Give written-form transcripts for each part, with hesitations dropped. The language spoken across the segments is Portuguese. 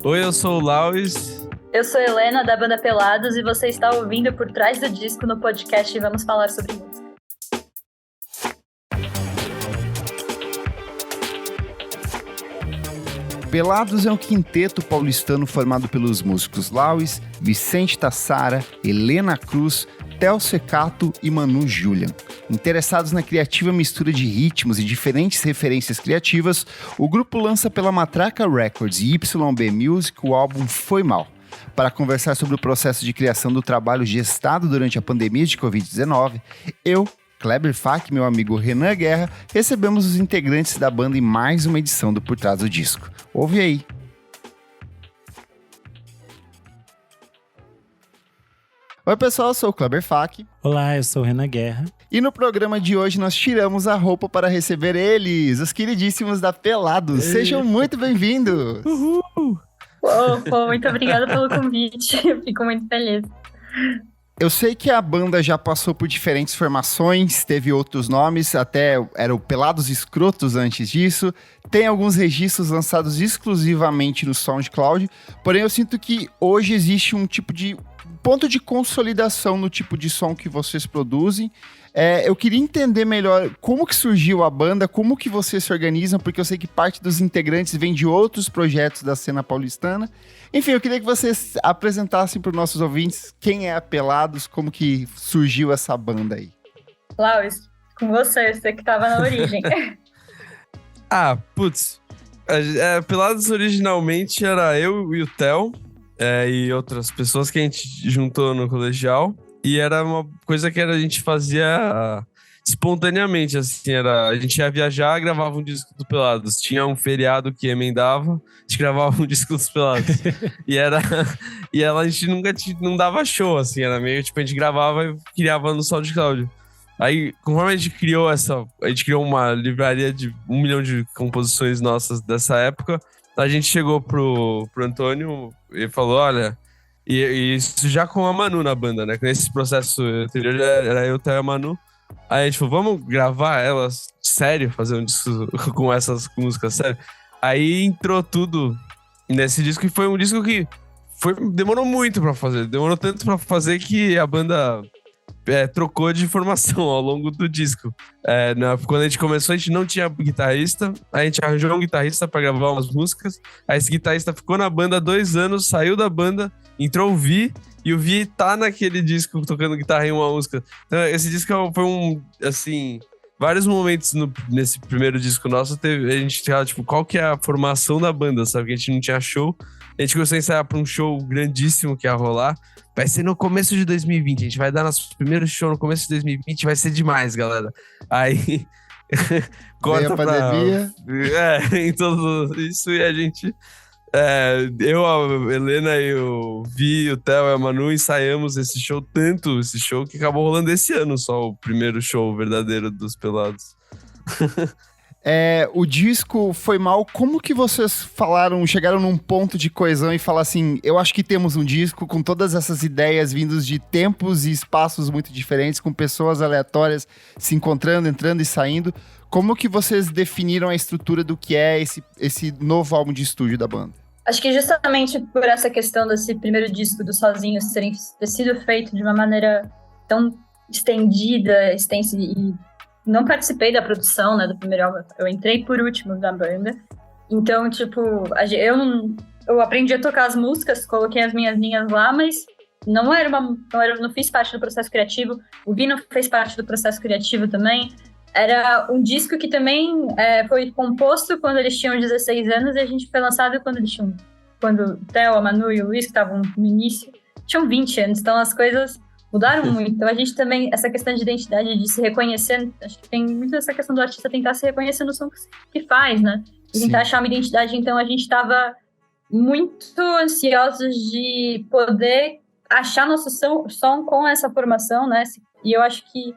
Oi, eu sou o Lauis. Eu sou Helena, da banda Pelados, e você está ouvindo Por Trás do Disco no podcast e vamos falar sobre música. Pelados é um quinteto paulistano formado pelos músicos Lauis, Vicente Tassara, Helena Cruz, Theo Secato e Manu Julian. Interessados na criativa mistura de ritmos e diferentes referências criativas, o grupo lança pela Matraca Records e YB Music o álbum Foi Mal. Para conversar sobre o processo de criação do trabalho gestado durante a pandemia de Covid-19, eu, Kleber Fak e meu amigo Renan Guerra recebemos os integrantes da banda em mais uma edição do Por Trás do Disco. Ouve aí. Oi pessoal, eu sou o Kleber Fak. Olá, eu sou o Renan Guerra. E no programa de hoje nós tiramos a roupa para receber eles, os queridíssimos da Pelados. Sejam muito bem-vindos! Uhul! Muito obrigada pelo convite, eu fico muito feliz. Eu sei que a banda já passou por diferentes formações, teve outros nomes, até era o Pelados Escrotos antes disso. Tem alguns registros lançados exclusivamente no SoundCloud, porém eu sinto que hoje existe um tipo de ponto de consolidação no tipo de som que vocês produzem. Eu queria entender melhor como que surgiu a banda, como que vocês se organizam, porque eu sei que parte dos integrantes vem de outros projetos da cena paulistana. Enfim, eu queria que vocês apresentassem para os nossos ouvintes quem é a Pelados, como que surgiu essa banda aí. Lauis, com você que estava na origem. Pelados originalmente era eu e o Theo, e outras pessoas que a gente juntou no colegial. E era uma coisa que a gente fazia espontaneamente, assim, a gente ia viajar, gravava um disco do Pelados. Tinha um feriado que emendava, a gente gravava um disco dos Pelados. A gente nunca não dava show, assim, era meio, tipo, a gente gravava e criava no SoundCloud. Aí, conforme a gente criou uma livraria de 1 milhão de composições nossas dessa época, a gente chegou pro Antônio e falou, olha... E isso já com a Manu na banda, né? Nesse processo anterior era eu, Theo e a Manu. Aí a gente falou, vamos gravar elas sério, fazer um disco com essas músicas sério. Aí entrou tudo nesse disco e foi um disco que demorou muito pra fazer. Demorou tanto pra fazer que a banda trocou de formação ao longo do disco. Quando a gente começou, a gente não tinha guitarrista. A gente arranjou um guitarrista pra gravar umas músicas. Aí esse guitarrista ficou na banda 2 anos, saiu da banda, entrou o Vi, e o Vi tá naquele disco tocando guitarra em uma música. Então, esse disco foi vários momentos nesse primeiro disco nosso, a gente tava, tipo, qual que é a formação da banda, sabe? Que a gente não tinha show. A gente começou a ensaiar pra um show grandíssimo que ia rolar. Vai ser no começo de 2020. A gente vai dar nosso primeiro show no começo de 2020. Vai ser demais, galera. Aí... corta a pandemia. Em tudo isso. E a gente... eu, a Helena e o Vi, o Theo e a Manu ensaiamos esse show que acabou rolando esse ano só, o primeiro show verdadeiro dos Pelados. O disco Foi Mal, como que vocês chegaram num ponto de coesão e falaram assim, eu acho que temos um disco com todas essas ideias vindas de tempos e espaços muito diferentes, com pessoas aleatórias se encontrando, entrando e saindo. Como que vocês definiram a estrutura do que é esse novo álbum de estúdio da banda? Acho que justamente por essa questão desse primeiro disco do Sozinhos ter sido feito de uma maneira tão estendida, extensa, e não participei da produção, né, do primeiro álbum. Eu entrei por último na banda. Então, tipo, eu aprendi a tocar as músicas, coloquei as minhas linhas lá, mas não fiz parte do processo criativo. O Vi não fez parte do processo criativo também. Era um disco que também foi composto quando eles tinham 16 anos e a gente foi lançado quando o Theo, a Manu e o Luiz, que estavam no início, tinham 20 anos. Então, as coisas mudaram muito. Então, a gente também, essa questão de identidade, de se reconhecer, acho que tem muito essa questão do artista tentar se reconhecer no som que faz, né? E tentar achar uma identidade. Então, a gente estava muito ansiosos de poder achar nosso som com essa formação, né? E eu acho que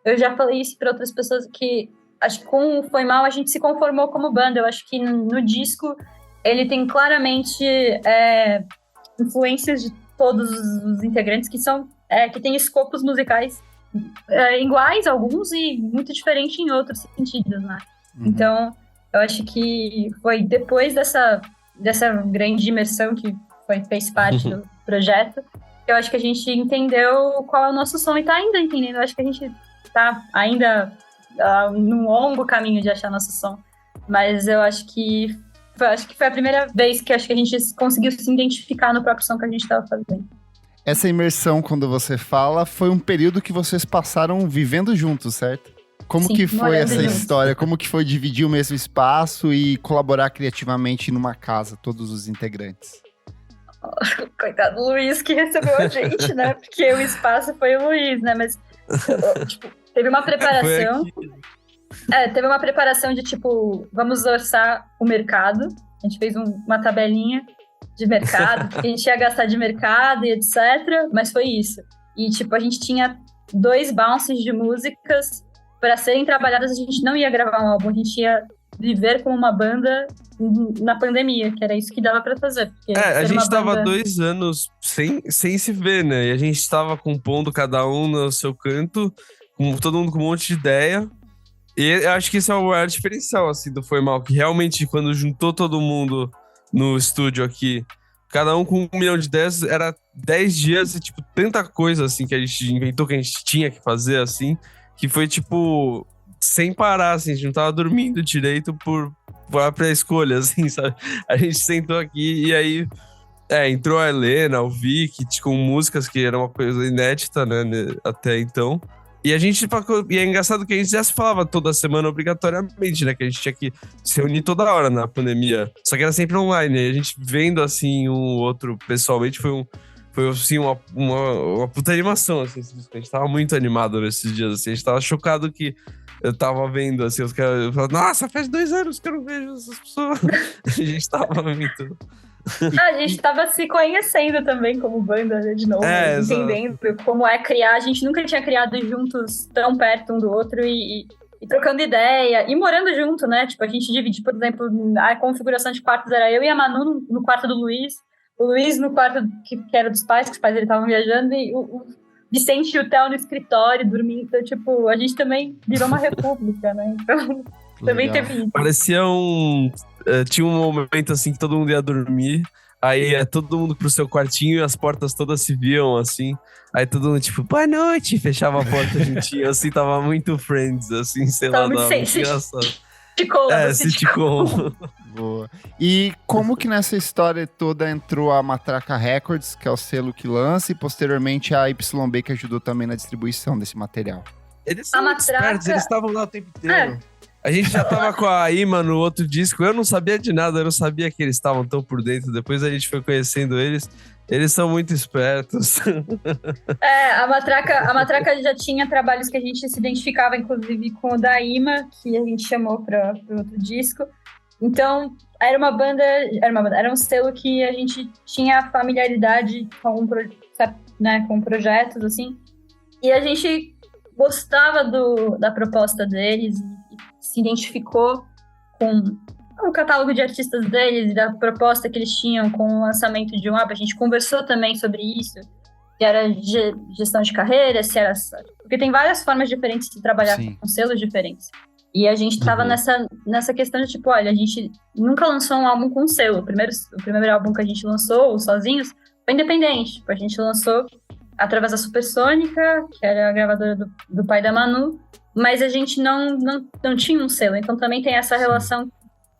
eu já falei isso para outras pessoas, que acho que com o Foi Mal a gente se conformou como banda. Eu acho que no disco ele tem claramente influências de todos os integrantes que têm escopos musicais iguais alguns e muito diferentes em outros sentidos, né? Uhum. Então, eu acho que foi depois dessa dessa grande imersão que fez parte do projeto, eu acho que a gente entendeu qual é o nosso som e tá ainda entendendo. Eu acho que a gente tá ainda num longo caminho de achar nosso som. Mas eu acho que foi a primeira vez que acho que a gente conseguiu se identificar no próprio som que a gente estava fazendo. Essa imersão, quando você fala, foi um período que vocês passaram vivendo juntos, certo? Como Sim, que foi essa juntos. história? Como que foi dividir o mesmo espaço e colaborar criativamente numa casa, todos os integrantes? Coitado do Luiz que recebeu a gente, né? Porque o espaço foi o Luiz, né? Mas, tipo, teve uma preparação. Teve uma preparação de, tipo, vamos orçar o mercado. A gente fez uma tabelinha de mercado, que a gente ia gastar de mercado e etc. Mas foi isso. E, tipo, a gente tinha 2 bounces de músicas para serem trabalhadas. A gente não ia gravar um álbum, a gente ia viver como uma banda na pandemia, que era isso que dava pra fazer. A gente tava 2 anos sem se ver, né? E a gente tava compondo cada um no seu canto, todo mundo com um monte de ideia. E eu acho que esse é o maior diferencial, assim, do Foi Mal, que realmente, quando juntou todo mundo no estúdio aqui, cada um com 1 milhão de ideias, era 10 dias e, tipo, tanta coisa, assim, que a gente inventou, que a gente tinha que fazer, assim, que foi, tipo, sem parar, assim, a gente não tava dormindo direito por própria escolha, assim, sabe? A gente sentou aqui e aí entrou a Helena, o Vic, com músicas que era uma coisa inédita, né, até então. E e é engraçado que a gente já se falava toda semana obrigatoriamente, né, que a gente tinha que se reunir toda hora na pandemia. Só que era sempre online, e a gente vendo, assim, um outro pessoalmente foi assim, uma puta animação, assim, a gente tava muito animado nesses dias, assim, a gente tava chocado que eu tava vendo, assim, os caras falando, nossa, faz 2 anos que eu não vejo essas pessoas. A gente tava muito... A gente tava se conhecendo também como banda, né, de novo, entendendo como é criar. A gente nunca tinha criado juntos tão perto um do outro e trocando ideia e morando junto, né? Tipo, a gente divide, por exemplo, a configuração de quartos era eu e a Manu no quarto do Luiz, o Luiz no quarto que era dos pais, que os pais dele estavam viajando, e o Vicente e o Theo no escritório dormindo. Então, tipo, a gente também virou uma república, né? Então, também teve isso. Parecia tinha um momento assim que todo mundo ia dormir, aí ia todo mundo pro seu quartinho e as portas todas se viam assim, aí todo mundo tipo, boa noite, fechava a porta juntinho, assim, tava muito Friends, assim, sei lá, muito engraçado. Sitcom. Boa. E como que nessa história toda entrou a Matraca Records, que é o selo que lança, e posteriormente a YB, que ajudou também na distribuição desse material? Eles são espertos, eles estavam lá o tempo inteiro. A gente já tava com a Ima no outro disco, eu não sabia de nada, eu não sabia que eles estavam tão por dentro. Depois a gente foi conhecendo eles são muito espertos. A Matraca já tinha trabalhos que a gente se identificava, inclusive com o da Ima, que a gente chamou para o outro disco. Então, era um selo que a gente tinha familiaridade com projetos, assim, e a gente gostava da proposta deles, se identificou com o catálogo de artistas deles e da proposta que eles tinham com o lançamento de um álbum. A gente conversou também sobre isso, se era gestão de carreira, se era... Porque tem várias formas diferentes de trabalhar com selos diferentes. E a gente tava nessa questão de, tipo, olha, a gente nunca lançou um álbum com selo. O primeiro álbum que a gente lançou, Sozinhos, foi independente. Tipo, a gente lançou através da Supersônica, que era a gravadora do pai da Manu, mas a gente não tinha um selo. Então também tem essa relação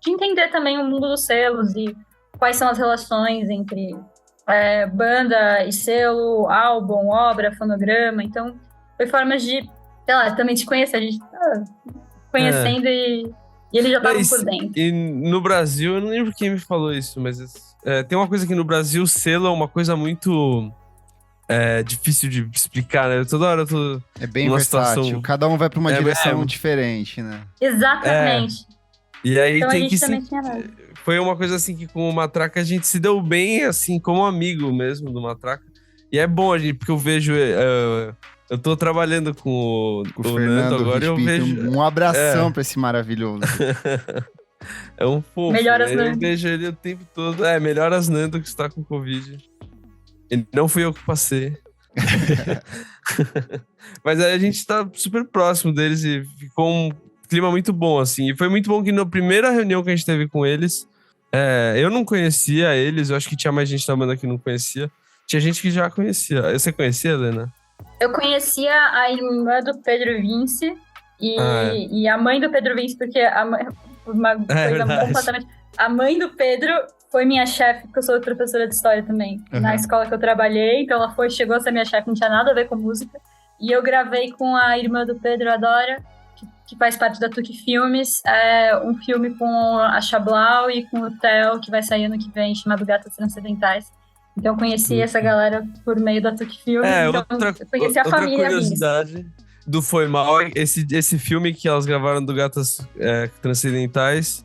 de entender também o mundo dos selos e quais são as relações entre banda e selo, álbum, obra, fonograma. Então foi formas de, sei lá, também te conhecer. A gente tá conhecendo e eles já estavam por dentro. E no Brasil, eu não lembro quem me falou isso, mas tem uma coisa que no Brasil, selo é uma coisa muito... difícil de explicar, né? Toda hora eu tô... É bem versátil. Situação... Cada um vai pra uma direção diferente, né? Exatamente. E aí então tem a gente também tinha foi uma coisa assim que com o Matraca a gente se deu bem, assim, como amigo mesmo do Matraca. E é bom, porque eu vejo... eu tô trabalhando com o Fernando Nando agora e eu vejo... Um abração pra esse maravilhoso. É um fofo. Melhoras Nando. Eu vejo ele o tempo todo. Melhoras Nando que está com Covid. E não fui eu que passei. Mas a gente tá super próximo deles e ficou um clima muito bom, assim. E foi muito bom que na primeira reunião que a gente teve com eles, Eu não conhecia eles, eu acho que tinha mais gente da banda que não conhecia. Tinha gente que já conhecia. Você conhecia, Helena? Eu conhecia a irmã do Pedro Vince e a mãe do Pedro Vince, porque uma coisa verdade. completamente... A mãe do Pedro foi minha chefe, porque eu sou professora de história também, na escola que eu trabalhei. Então ela chegou a ser minha chefe, não tinha nada a ver com música. E eu gravei com a irmã do Pedro, a Dora, que faz parte da Tuque Filmes, um filme com a Chablau e com o Theo, que vai sair ano que vem, chamado Gatas Transcendentais. Então eu conheci essa galera por meio da Tuque Filmes, então eu conheci a família. Outra curiosidade do Foi Mal, esse filme que elas gravaram do Gatas Transcendentais,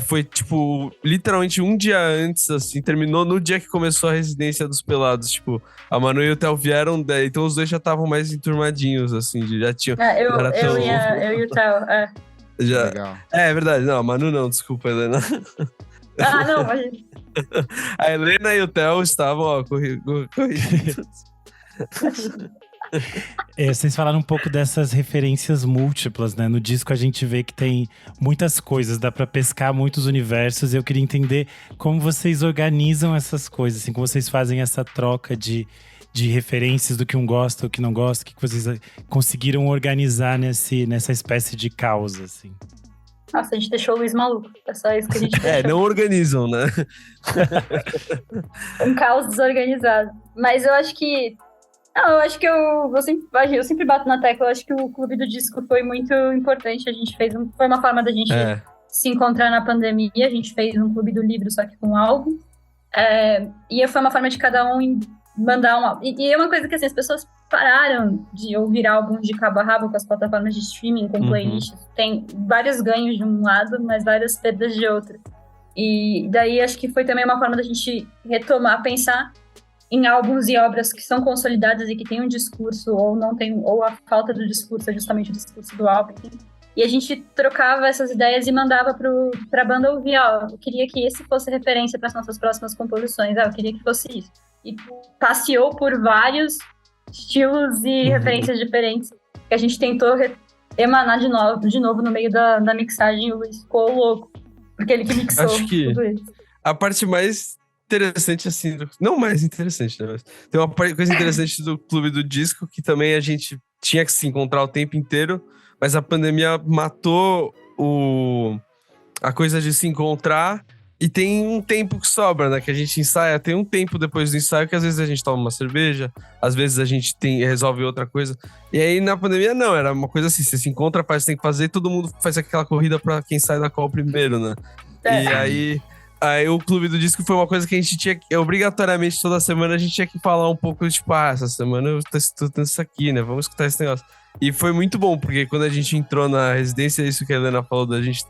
foi, tipo, literalmente um dia antes, assim, terminou no dia que começou a residência dos Pelados, tipo, a Manu e o Theo vieram, então os dois já estavam mais enturmadinhos, assim, já tinham... Eu e o Theo, Já. Legal. É verdade, não, a Manu não, desculpa, Helena. não, mas... A Helena e o Theo estavam, corridos. Vocês falaram um pouco dessas referências múltiplas, né? No disco a gente vê que tem muitas coisas, dá pra pescar muitos universos. Eu queria entender como vocês organizam essas coisas, assim, como vocês fazem essa troca de referências do que um gosta, o que não gosta, o que vocês conseguiram organizar nessa espécie de caos, assim. Nossa, a gente deixou o Luiz maluco. É só isso que a gente deixou. Não organizam, né? Um caos desorganizado. Mas eu acho que... eu acho que eu sempre bato na tecla. Eu acho que o Clube do Disco foi muito importante. A gente foi uma forma da gente se encontrar na pandemia. A gente fez um Clube do Livro, só que com álbum. E foi uma forma de cada um mandar um álbum. E é uma coisa que, assim, as pessoas pararam de ouvir álbuns de cabo a rabo com as plataformas de streaming, com playlists. Tem vários ganhos de um lado, mas várias perdas de outro. E daí acho que foi também uma forma da gente retomar, pensar em álbuns e obras que são consolidadas e que tem um discurso ou não tem, ou a falta do discurso é justamente o discurso do álbum. E a gente trocava essas ideias e mandava pra banda ouvir, eu queria que esse fosse referência para as nossas próximas composições, eu queria que fosse isso. E passeou por vários estilos e referências diferentes que a gente tentou emanar de novo no meio da mixagem. O Luiz ficou louco, porque ele que mixou tudo isso. A parte mais interessante, assim, não mais interessante, né? Mas tem uma coisa interessante do Clube do Disco, que também a gente tinha que se encontrar o tempo inteiro, mas a pandemia matou a coisa de se encontrar, e tem um tempo que sobra, né? Que a gente ensaia, tem um tempo depois do ensaio que às vezes a gente toma uma cerveja, às vezes a gente resolve outra coisa. E aí na pandemia não, era uma coisa assim, você se encontra, faz o que tem que fazer, todo mundo faz aquela corrida pra quem sai da qual primeiro, né? E aí o Clube do Disco foi uma coisa que a gente tinha que, obrigatoriamente, toda semana a gente tinha que falar um pouco, tipo, essa semana eu tô escutando isso aqui, né? Vamos escutar esse negócio. E foi muito bom, porque quando a gente entrou na residência, isso que a Helena falou da gente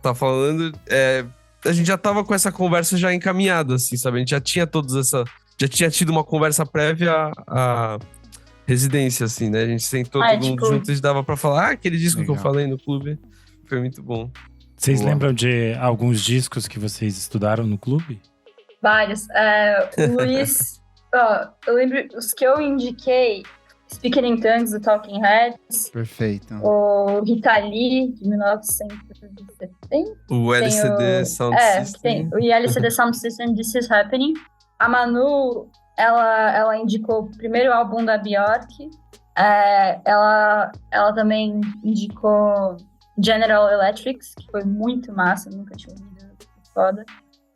tá falando, a gente já tava com essa conversa já encaminhada, assim, sabe? A gente já tinha já tinha tido uma conversa prévia à residência, assim, né? A gente sentou todo mundo junto e dava pra falar, aquele disco que eu falei no clube. Foi muito bom. Vocês lembram de alguns discos que vocês estudaram no clube? Vários. O Luiz, eu lembro os que eu indiquei, Speaking in Tongues, do Talking Heads. Perfeito. O Rita Lee, de 1970. O LCD Sound System. O LCD Sound System, This Is Happening. A Manu, ela indicou o primeiro álbum da Bjork. Ela também indicou General Electric, que foi muito massa, nunca tinha ouvido, foda.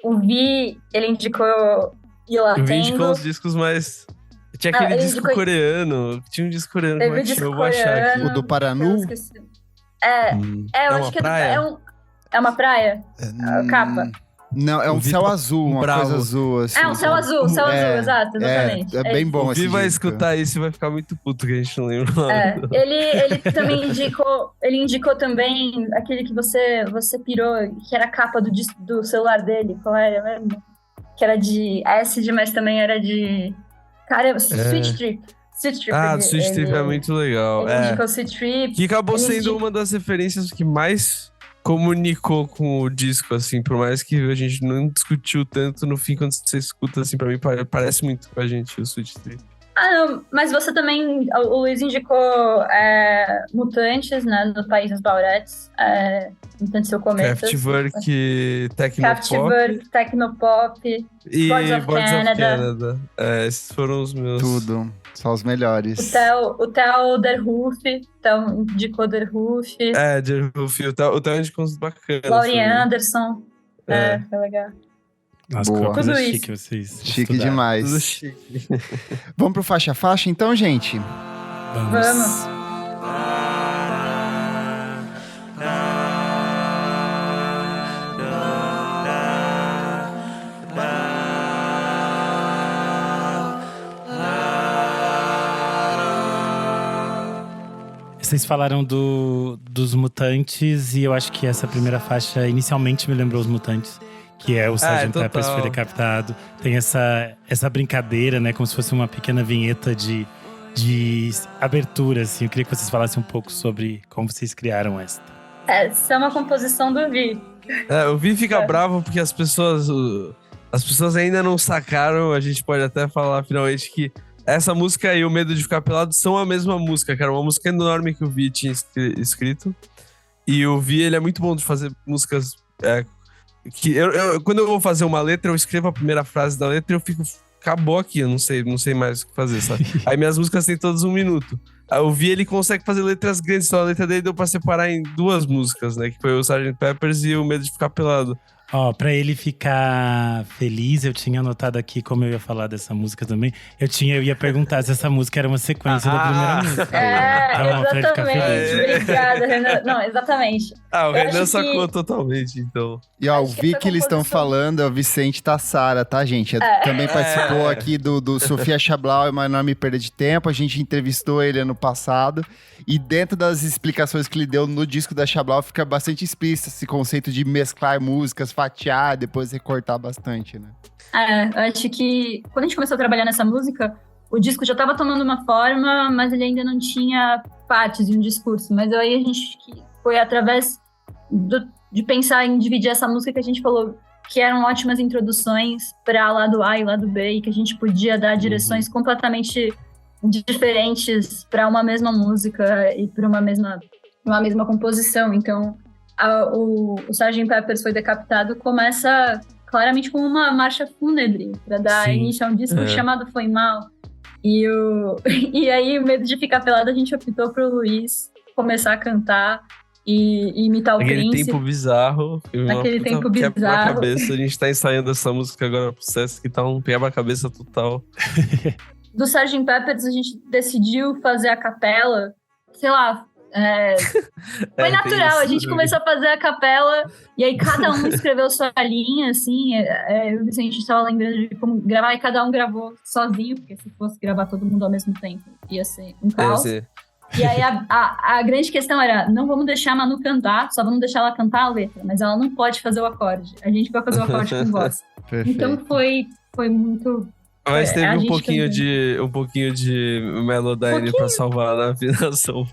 O Vi, ele indicou Ila Tango. O Vi indicou uns discos mais... Tinha aquele disco coreano, tinha um disco coreano, como é que eu vou achar aqui? O do Paranu? Eu acho que é uma praia, a capa. Não, é um céu azul, uma coisa azul. Assim, um céu azul, exato, exatamente. É bem bom esse disco. O Vi vai disco. escutar isso e vai ficar muito puto que a gente não lembra o nome. Ele também indicou também aquele que você pirou, que era a capa do celular dele, qual era mesmo? Que era de acid, mas também era de... Caramba, Sweet Trip. Sweet Trip é muito legal. Ele indicou Sweet Trip. Que acabou sendo uma das referências que mais comunicou com o disco, assim, por mais que a gente não discutiu tanto, no fim, quando você escuta, assim, pra mim parece muito com a gente, o Sweet Trip. Não, mas você também, o Luiz indicou Mutantes, né, do Países Bauretes, Mutantes Seu Cometas. Kraftwerk, Tecnopop e Boards of Canada. Esses foram os meus. Tudo. Só os melhores. O Theo Derhoof, então indicou Derhoof. Derhoof, o Theo indicou uns bacanas. Laurie Anderson. Foi legal. Nossa, Boa. que coisa Tudo chique vocês Chique estudaram. demais. Tudo chique. Vamos pro faixa-faixa então, gente? Vamos. Vocês falaram dos Mutantes e eu acho que essa primeira faixa inicialmente me lembrou os Mutantes. Que é o Sgt. Pepper's foi decapitado. Tem essa brincadeira, né? Como se fosse uma pequena vinheta de abertura, assim. Eu queria que vocês falassem um pouco sobre como vocês criaram essa. Essa é uma composição do Vi. O Vi fica bravo porque as pessoas ainda não sacaram. A gente pode até falar finalmente que essa música e o Medo de Ficar Pelado são a mesma música, cara. Uma música enorme que o Vi tinha escrito. E o Vi, ele é muito bom de fazer músicas... quando eu vou fazer uma letra, eu escrevo a primeira frase da letra e eu fico... Acabou aqui, eu não sei mais o que fazer, sabe? Aí minhas músicas têm todas 1 minuto. Eu vi, ele consegue fazer letras grandes, então a letra dele deu pra separar em 2 músicas, né? Que foi o Sgt. Pepper's e o Medo de Ficar Pelado. Pra ele ficar feliz, eu tinha anotado aqui como eu ia falar dessa música também. Eu ia perguntar se essa música era uma sequência da primeira música. Então, pra ele ficar feliz. Obrigada, Renan. Não, exatamente. O Renan sacou totalmente, então. E o Vi que eles estão falando é o Vicente Tassara, tá, gente? Também participou aqui do Sofia Chablau, é uma enorme perda de tempo. A gente entrevistou ele ano passado. E dentro das explicações que ele deu no disco da Chablau, fica bastante explícito esse conceito de mesclar músicas, fatiar, depois recortar bastante, né? Eu acho que quando a gente começou a trabalhar nessa música, o disco já estava tomando uma forma, mas ele ainda não tinha partes de um discurso. Mas aí a gente foi através de pensar em dividir essa música que a gente falou que eram ótimas introduções para lado A e lado B, e que a gente podia dar direções completamente diferentes para uma mesma música e para uma mesma composição. Então, o Sgt. Pepper's Foi Decapitado começa claramente com uma marcha fúnebre para dar início a um disco chamado Foi Mal. E aí, o Medo de Ficar Pelado, a gente optou pro Luiz começar a cantar e imitar o Aquele Prince. tempo bizarro. Naquele tempo bizarro. Quebra-cabeça. A gente tá ensaiando essa música agora pro Sesc, que tá um quebra-cabeça total. Do Sgt. Pepper's, a gente decidiu fazer a capela, sei lá, foi natural, a gente começou a fazer a capela, e aí cada um escreveu sua linha, assim, eu e a gente estava lembrando de como gravar, e cada um gravou sozinho, porque se fosse gravar todo mundo ao mesmo tempo, ia ser um caos. E aí a grande questão era, não vamos deixar a Manu cantar, só vamos deixar ela cantar a letra, mas ela não pode fazer o acorde, a gente vai fazer o acorde com voz. Perfeito. Então foi muito... Mas teve um pouquinho de Melodyne pra salvar na afinação.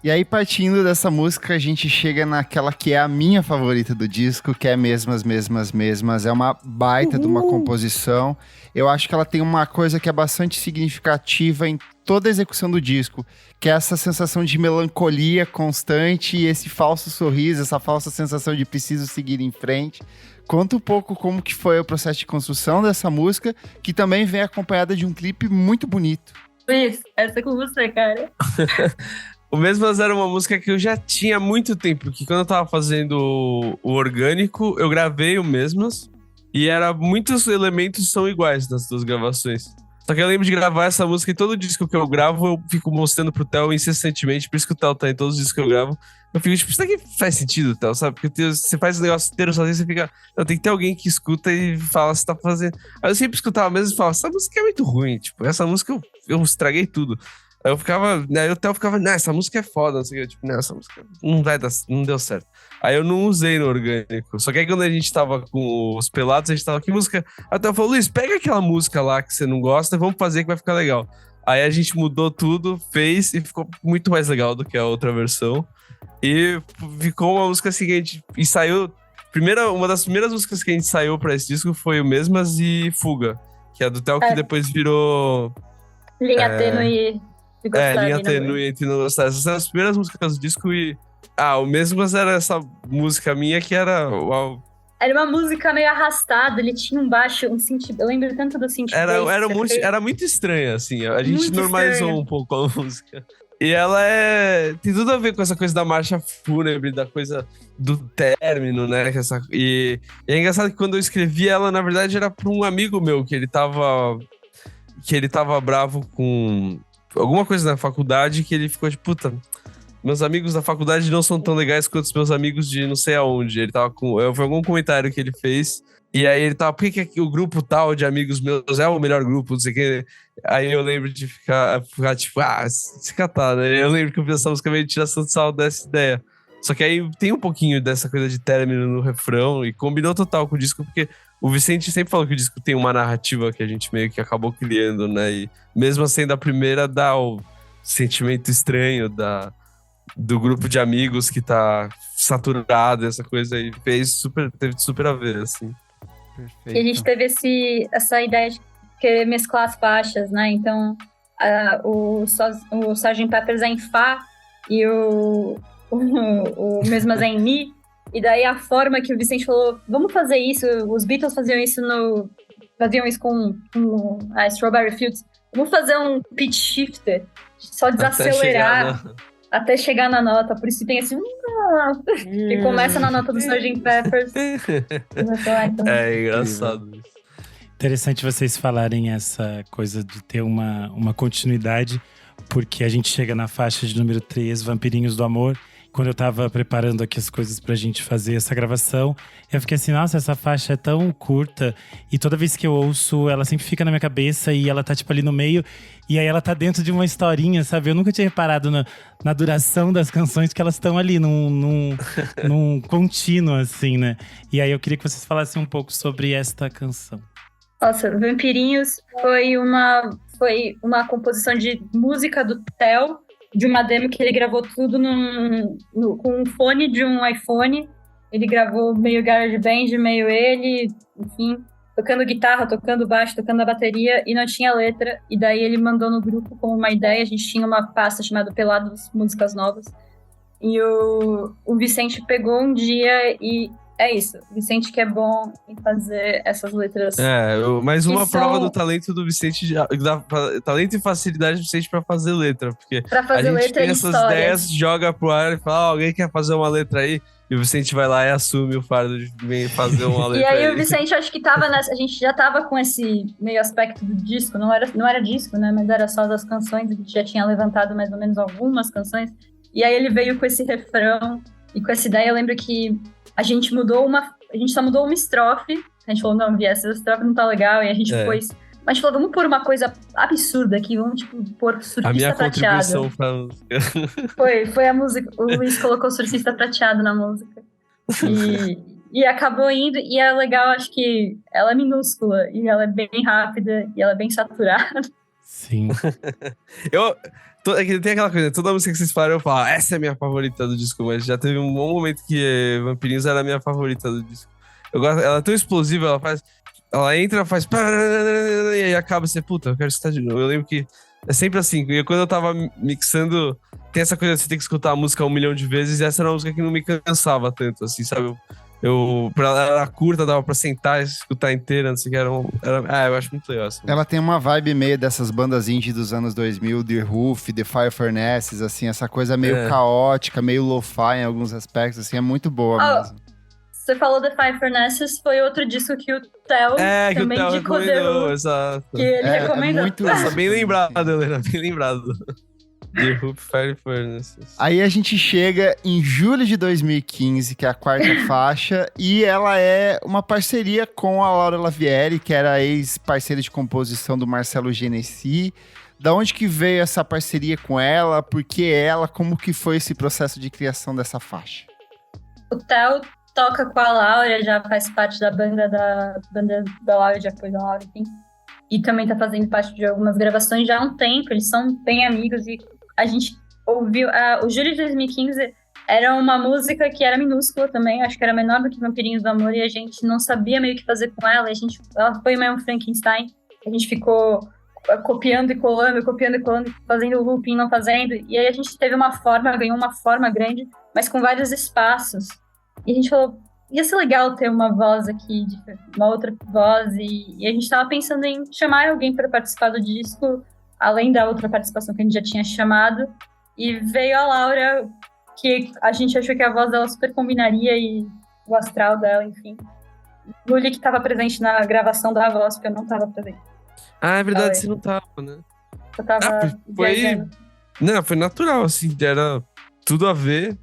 E aí, partindo dessa música, a gente chega naquela que é a minha favorita do disco, que é Mesmas, Mesmas, Mesmas. É uma baita de uma composição. Eu acho que ela tem uma coisa que é bastante significativa em toda a execução do disco, que é essa sensação de melancolia constante e esse falso sorriso, essa falsa sensação de preciso seguir em frente. Conta um pouco como que foi o processo de construção dessa música, que também vem acompanhada de um clipe muito bonito. Luiz, essa é com você, cara. O Mesmas era uma música que eu já tinha há muito tempo, porque quando eu tava fazendo o orgânico, eu gravei o Mesmas, e muitos elementos são iguais nas 2 gravações. Só que eu lembro de gravar essa música e todo disco que eu gravo, eu fico mostrando pro Theo incessantemente, por isso que o Theo tá em todos os discos que eu gravo. Eu fico tipo, isso daqui faz sentido, Theo, sabe? Porque você faz o negócio inteiro sozinho, você fica... Não, tem que ter alguém que escuta e fala se tá fazendo... Aí eu sempre escutava mesmo e falava, essa música é muito ruim, tipo, essa música eu estraguei tudo. Aí eu ficava... Aí o Theo ficava, essa música é foda, não sei o que. Tipo, essa música não deu certo. Aí eu não usei no orgânico. Só que aí quando a gente tava com os Pelados, a gente tava, que música? Aí o Theo falou, Luiz, pega aquela música lá que você não gosta e vamos fazer que vai ficar legal. Aí a gente mudou tudo, fez e ficou muito mais legal do que a outra versão. E ficou uma música seguinte. E saiu... Uma das primeiras músicas que a gente saiu pra esse disco foi o Mesmas e Fuga. Que é do Theo, que depois virou... Linha tênue de gostar. Linha tênue entre não gostar. Essas são as primeiras músicas do disco e... o mesmo, mas era essa música minha que era... Uau. Era uma música meio arrastada, ele tinha um baixo, um synth... Eu lembro tanto do synth bass. Era muito estranha, assim. A gente Muito normalizou estranho. um pouco a música. E ela tem tudo a ver com essa coisa da marcha fúnebre, da coisa do término, né? E é engraçado que quando eu escrevi ela, na verdade, era pra um amigo meu, que ele tava bravo com alguma coisa na faculdade, que ele ficou tipo, puta, meus amigos da faculdade não são tão legais quanto os meus amigos de não sei aonde. Ele tava foi algum comentário que ele fez. E aí ele tava, por que o grupo tal de amigos meus é o melhor grupo, não sei o que. Aí eu lembro de ficar tipo, se catar, né? Eu lembro que eu fiz essa música meio de tiração de sal dessa ideia. Só que aí tem um pouquinho dessa coisa de término no refrão e combinou total com o disco, porque o Vicente sempre falou que o disco tem uma narrativa que a gente meio que acabou criando, né? E mesmo sendo a primeira, dá o sentimento estranho do grupo de amigos que tá saturado, essa coisa aí. Teve super a ver, assim. Perfeito. E a gente teve essa ideia de querer mesclar as faixas, né? Então, o Sgt. Pepper's é em Fá e o Mesmas é em Mi. E daí a forma que o Vicente falou, vamos fazer isso, os Beatles faziam isso com a Strawberry Fields. Vamos fazer um pitch shifter, só desacelerar até chegar na nota. Por isso tem esse... que começa na nota do Sgt. Pepper's. É engraçado isso. Interessante vocês falarem essa coisa de ter uma continuidade, porque a gente chega na faixa de número 3, Vampirinhos do Amor. Quando eu tava preparando aqui as coisas pra gente fazer essa gravação, eu fiquei assim, nossa, essa faixa é tão curta. E toda vez que eu ouço, ela sempre fica na minha cabeça e ela tá tipo ali no meio. E aí ela tá dentro de uma historinha, sabe? Eu nunca tinha reparado na duração das canções, que elas estão ali num contínuo, assim, né? E aí eu queria que vocês falassem um pouco sobre esta canção. Nossa, Vampirinhos foi uma composição de música do Theo, de uma demo que ele gravou tudo com um fone de um iPhone. Ele gravou meio GarageBand, meio ele, enfim, tocando guitarra, tocando baixo, tocando a bateria, e não tinha letra. E daí ele mandou no grupo como uma ideia. A gente tinha uma pasta chamada Pelados Músicas Novas. E o Vicente pegou um dia e... É isso, o Vicente que é bom em fazer essas letras. Mais uma prova do talento do Vicente, talento e facilidade do Vicente pra fazer letra, porque a gente tem essas ideias, joga pro ar e fala, alguém quer fazer uma letra aí? E o Vicente vai lá e assume o fardo de fazer uma letra. E aí o Vicente, acho que tava a gente já tava com esse meio aspecto do disco, não era disco, né, mas era só das canções, a gente já tinha levantado mais ou menos algumas canções, e aí ele veio com esse refrão e com essa ideia. Eu lembro que a gente só mudou uma estrofe. A gente falou, não, essa estrofe não tá legal. E a gente pôs... Mas a gente falou, vamos pôr uma coisa absurda aqui. Vamos, tipo, pôr surfista prateado. A minha contribuição pra música. Foi a música. O Luiz colocou surfista prateado na música. E acabou indo. E é legal, acho que ela é minúscula. E ela é bem rápida. E ela é bem saturada. Sim. Tem aquela coisa, toda música que vocês falaram, eu falo, essa é a minha favorita do disco, mas já teve um bom momento que Vampirinhos era a minha favorita do disco. Eu gosto, ela é tão explosiva, ela entra, faz e aí acaba, você, puta, eu quero escutar de novo. Eu lembro que é sempre assim, e quando eu tava mixando, tem essa coisa, você tem que escutar a música 1 milhão de vezes, e essa era uma música que não me cansava tanto, assim, sabe? Ela era curta, dava pra sentar e escutar inteira, não sei o que, eu acho muito legal. Assim. Ela tem uma vibe meio dessas bandas indie dos anos 2000, The Roof, The Fire Furnaces, assim, essa coisa meio caótica, meio lo-fi em alguns aspectos, assim, é muito boa mesmo. Você falou The Fire Furnaces, foi outro disco que o Theo também indicou, exato. Que ele recomendou. Muito Nossa, bem lembrado, Helena, bem lembrado. The Hoop Fire Furnaces. Aí a gente chega em julho de 2015, que é a 4ª faixa, e ela é uma parceria com a Laura Lavieri, que era ex-parceira de composição do Marcelo Genesi. Da onde que veio essa parceria com ela? Por que ela? Como que foi esse processo de criação dessa faixa? O Theo toca com a Laura, já faz parte da banda da Laura, de apoio da Laura, enfim. E também tá fazendo parte de algumas gravações já há um tempo, eles são bem amigos, e a gente ouviu... o julho de 2015 era uma música que era minúscula também, acho que era menor do que Vampirinhos do Amor, e a gente não sabia meio o que fazer com ela, ela foi meio um Frankenstein, A gente ficou copiando e colando, fazendo looping, não fazendo. E aí a gente teve ganhou uma forma grande, mas com vários espaços. E a gente falou, ia ser legal ter uma voz aqui, uma outra voz. E a gente estava pensando em chamar alguém para participar do disco, além da outra participação que a gente já tinha chamado. E veio a Laura, que a gente achou que a voz dela super combinaria e o astral dela, enfim. Luli, que estava presente na gravação da voz, porque eu não estava presente. Ah, é verdade, você não tava, né? Eu tava viajando. Não, foi natural, assim, era tudo a ver.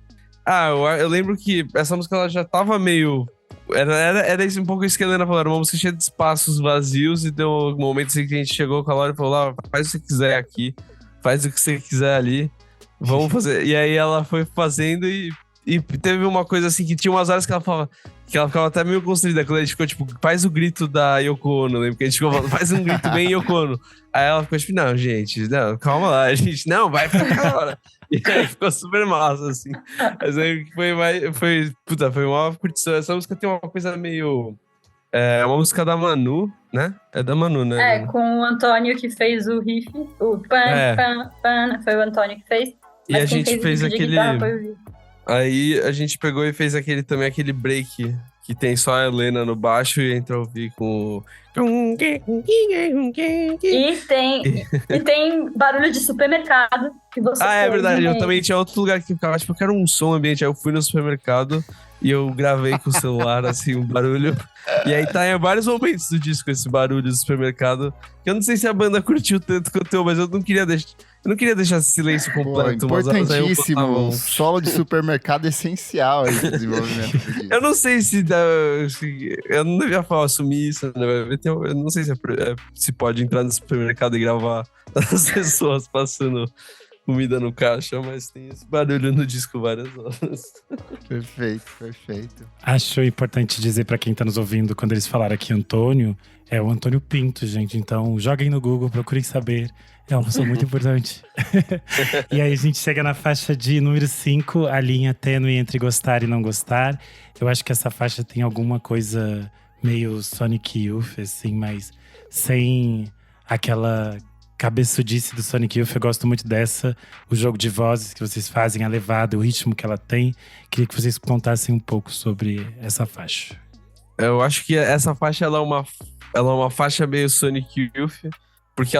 Eu lembro que essa música ela já tava meio... Era isso, um pouco isso que a Helena falou, era uma música cheia de espaços vazios e deu um momento assim que a gente chegou com a Laura e falou, Laura, faz o que você quiser aqui, faz o que você quiser ali, vamos fazer. E aí ela foi fazendo e teve uma coisa assim que tinha umas horas que ela falava, que ela ficava até meio constrangida, quando a gente ficou tipo, faz o grito da Yoko Ono, lembra? Porque a gente ficou falando, faz um grito bem Yoko Ono. Aí ela ficou tipo, não, gente, não, calma lá, a gente, não, vai ficar hora. E aí ficou super massa, assim. Mas aí foi uma curtição. Essa música tem uma coisa meio... É uma música da Manu, né? É da Manu, né? É, com o Antônio que fez o riff, o pan, foi o Antônio que fez. E a gente fez aquele... Guitarra, aí a gente pegou e fez aquele break que tem só a Helena no baixo e entra a ouvir com o... E tem barulho de supermercado que você é verdade, eu também tinha outro lugar que ficava, tipo, eu quero um som ambiente, aí eu fui no supermercado e eu gravei com o celular, assim, um barulho, e aí tá em vários momentos do disco esse barulho do supermercado, que eu não sei se a banda curtiu tanto quanto eu, mas eu não queria deixar esse silêncio completo. Importantíssimo, um solo de supermercado essencial aí pro desenvolvimento do disco. Eu não sei se eu não devia assumir isso, né? Eu não sei se pode entrar no supermercado e gravar as pessoas passando comida no caixa, mas tem esse barulho no disco várias horas. Perfeito. Acho importante dizer pra quem tá nos ouvindo, quando eles falaram aqui Antônio, é o Antônio Pinto, gente. Então joguem no Google, procurem saber. É uma pessoa muito importante. E aí a gente chega na faixa de número 5, a linha tênue entre gostar e não gostar. Eu acho que essa faixa tem alguma coisa meio Sonic Youth, assim, mas sem aquela cabeçudice do Sonic Youth. Eu gosto muito dessa, o jogo de vozes que vocês fazem, a levada, o ritmo que ela tem. Queria que vocês contassem um pouco sobre essa faixa. Eu acho que essa faixa ela é uma faixa meio Sonic Youth, porque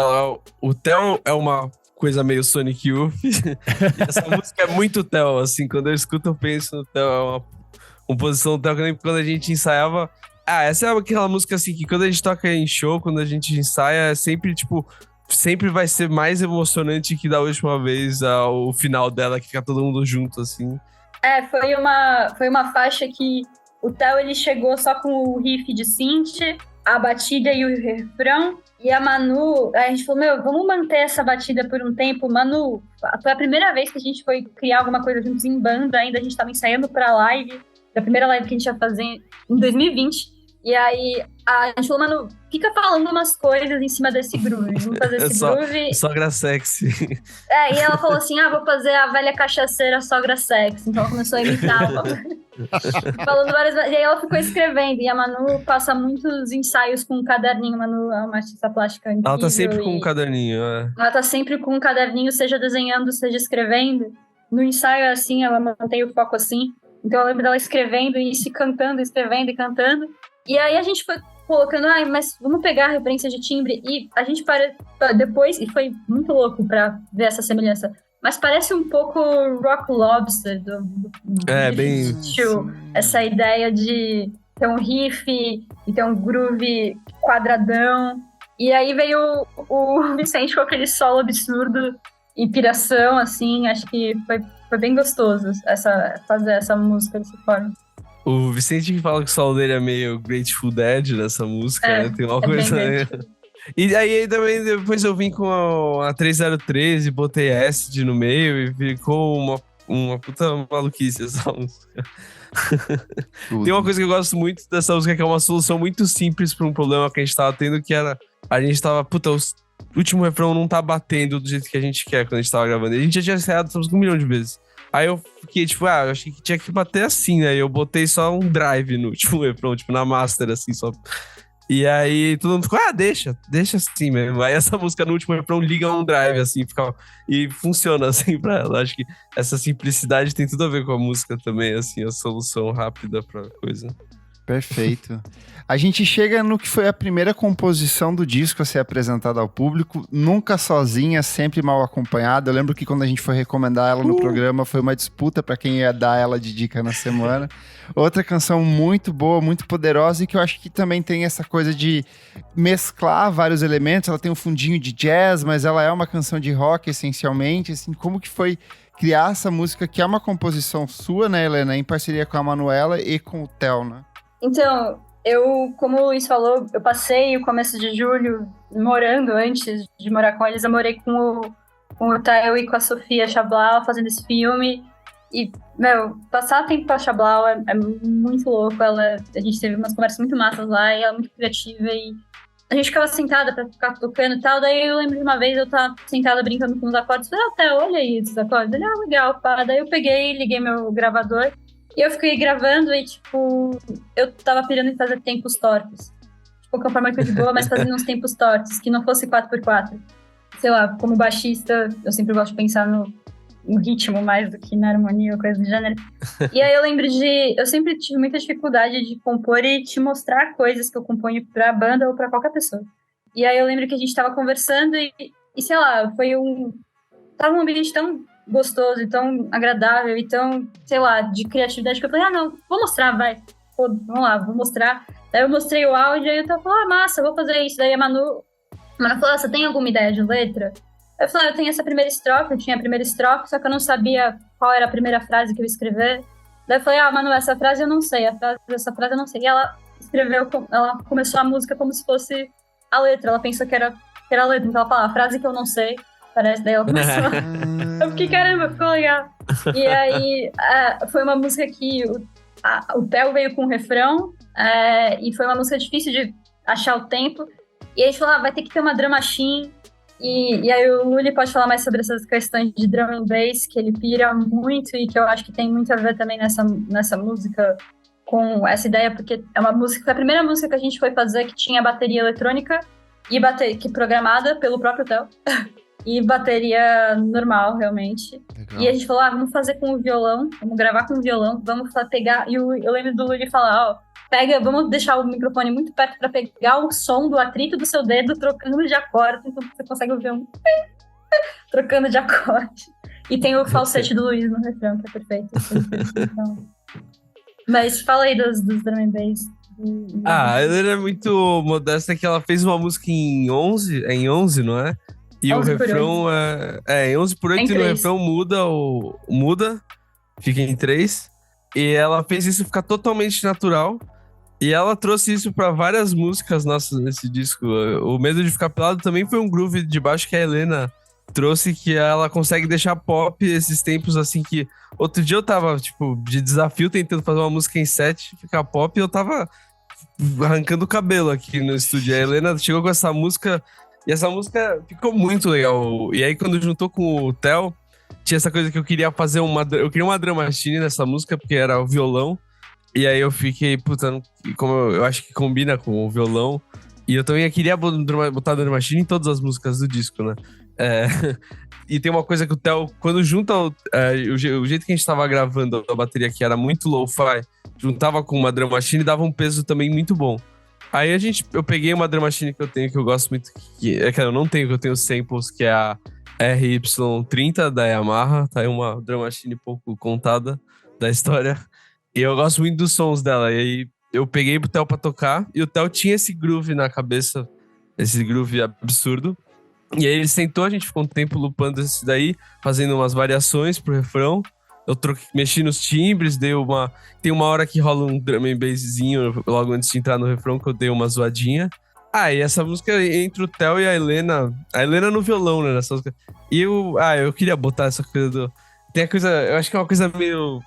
o Theo é uma coisa meio Sonic Youth. E essa música é muito Theo, assim, quando eu escuto eu penso no Theo, é uma composição do Theo, que eu lembro quando a gente ensaiava. Essa é aquela música assim que quando a gente toca em show, quando a gente ensaia, é sempre tipo, sempre vai ser mais emocionante que da última vez o final dela, que fica todo mundo junto, assim. Foi uma faixa que o Theo ele chegou só com o riff de synth, a batida e o refrão. E a Manu, a gente falou, vamos manter essa batida por um tempo. Manu, foi a primeira vez que a gente foi criar alguma coisa juntos em banda, ainda a gente tava ensaiando pra live, da primeira live que a gente ia fazer em 2020. E aí a gente falou, Manu, fica falando umas coisas em cima desse groove. Vamos fazer esse groove. Sogra sexy. E ela falou assim, vou fazer a velha cachaceira sogra sexy. Então ela começou a imitar. Falando várias vezes. E aí ela ficou escrevendo. E a Manu passa muitos ensaios com um caderninho. Manu é uma artista plástica incrível. Ela tá sempre com um caderninho, Ela tá sempre com um caderninho, seja desenhando, seja escrevendo. No ensaio, assim, ela mantém o foco assim. Então eu lembro dela escrevendo e se cantando, escrevendo e cantando. E aí a gente foi colocando, mas vamos pegar a referência de timbre. E a gente depois, e foi muito louco pra ver essa semelhança, mas parece um pouco Rock Lobster do bem... Essa ideia de ter um riff e ter um groove quadradão. E aí veio o Vicente com aquele solo absurdo e piração, assim, acho que foi bem gostoso fazer essa música dessa forma. O Vicente que fala que o solo dele é meio Grateful Dead nessa música, né? Tem uma coisa... E aí também depois eu vim com a 3013 e botei acid no meio e ficou uma puta maluquice essa música. Tem uma coisa que eu gosto muito dessa música, que é uma solução muito simples para um problema que a gente tava tendo, que era... A gente tava... o último refrão não tá batendo do jeito que a gente quer quando a gente tava gravando. E a gente já tinha ensaiado essa música 1 milhão de vezes. Aí eu fiquei, tipo, eu achei que tinha que bater assim, né? E eu botei só um drive no último refrão, tipo, na master, assim, só. E aí todo mundo ficou, deixa assim mesmo. Aí essa música no último refrão liga um drive, assim, e funciona assim pra ela. Acho que essa simplicidade tem tudo a ver com a música também, assim, a solução rápida pra coisa. Perfeito. A gente chega no que foi a primeira composição do disco a ser apresentada ao público, nunca sozinha, sempre mal acompanhada. Eu lembro que quando a gente foi recomendar ela no programa, foi uma disputa para quem ia dar ela de dica na semana. Outra canção muito boa, muito poderosa, e que eu acho que também tem essa coisa de mesclar vários elementos. Ela tem um fundinho de jazz, mas ela é uma canção de rock, essencialmente. Assim, como que foi criar essa música, que é uma composição sua, né, Helena, em parceria com a Manuela e com o Theo, né? Então, como o Luiz falou, eu passei o começo de julho morando, antes de morar com eles, eu morei com o Theo e com a Sofia Chablau fazendo esse filme. E, passar tempo com a Chablau é muito louco. A gente teve umas conversas muito massas lá, e ela é muito criativa, e a gente ficava sentada pra ficar tocando e tal. Daí eu lembro de uma vez eu tava sentada brincando com os acordes, falei, Theo, olha aí esses acordes. Ele, legal, pá. Daí eu peguei, liguei meu gravador, e eu fiquei gravando e, tipo, eu tava pirando em fazer tempos tortos. Tipo, com a forma de boa, mas fazendo uns tempos tortos, que não fosse 4x4. Sei lá, como baixista, eu sempre gosto de pensar no ritmo mais do que na harmonia ou coisa do gênero. E aí eu lembro eu sempre tive muita dificuldade de compor e te mostrar coisas que eu componho pra banda ou pra qualquer pessoa. E aí eu lembro que a gente tava conversando e sei lá, tava um ambiente tão gostoso e tão agradável e tão, sei lá, de criatividade, que eu falei, não, vou mostrar, vai. Pô, vamos lá, vou mostrar. Daí eu mostrei o áudio e eu tava falando, massa, vou fazer isso. Daí a Manu falou, você tem alguma ideia de letra? Eu falei, eu tenho essa primeira estrofe, eu tinha a primeira estrofe, só que eu não sabia qual era a primeira frase que eu ia escrever. Daí eu falei, Manu, essa frase eu não sei, essa frase eu não sei. E ela ela começou a música como se fosse a letra, ela pensou que era a letra, então ela falou, a frase que eu não sei, parece, daí ela começou. Eu fiquei, caramba, ficou legal. E aí, foi uma música que o Theo veio com o refrão, e foi uma música difícil de achar o tempo. E aí a gente falou, vai ter que ter uma drum machine. E aí o Luli pode falar mais sobre essas questões de drum and bass, que ele pira muito e que eu acho que tem muito a ver também nessa música com essa ideia, porque é uma música, foi a primeira música que a gente foi fazer que tinha bateria eletrônica que programada pelo próprio Theo. E bateria normal, realmente. Legal. E a gente falou, vamos fazer com o violão, vamos gravar com o violão, vamos pegar... E eu lembro do Luli falar, vamos deixar o microfone muito perto para pegar o som do atrito do seu dedo trocando de acorde, então você consegue ouvir um trocando de acorde. E tem o falsete do Luiz no refrão, que é perfeito. Então. Mas fala aí dos drum and bass. Ela é muito modesta, que ela fez uma música em 11, não é? E o refrão em 11/8, e no refrão muda, fica em 3. E ela fez isso ficar totalmente natural. E ela trouxe isso pra várias músicas nossas nesse disco. O Medo de Ficar Pelado também foi um groove de baixo que a Helena trouxe, que ela consegue deixar pop esses tempos assim que... Outro dia eu tava, de desafio, tentando fazer uma música em 7, ficar pop, e eu tava arrancando o cabelo aqui no estúdio. A Helena chegou com essa música... E essa música ficou muito legal. E aí, quando juntou com o Theo, tinha essa coisa que eu queria fazer eu queria uma drum machine nessa música, porque era o violão. E aí eu fiquei, como eu acho que combina com o violão. E eu também queria botar a drum machine em todas as músicas do disco, né? E tem uma coisa que o Theo, quando junta o jeito que a gente tava gravando a bateria, que era muito lo-fi, juntava com uma drum machine, dava um peso também muito bom. Aí eu peguei uma drum machine que eu tenho, que eu gosto muito, que eu não tenho, que eu tenho samples, que é a RY30 da Yamaha, tá aí uma drum machine pouco contada da história, e eu gosto muito dos sons dela, e aí eu peguei pro Theo pra tocar, e o Theo tinha esse groove na cabeça, esse groove absurdo, e aí ele sentou, a gente ficou um tempo loopando esse daí, fazendo umas variações pro refrão. Eu mexi nos timbres, tem uma hora que rola um drum and basszinho logo antes de entrar no refrão, que eu dei uma zoadinha. E essa música entre o Theo e a Helena no violão, né, nessa música. E eu queria botar essa coisa tem a coisa, eu acho que é uma coisa meio...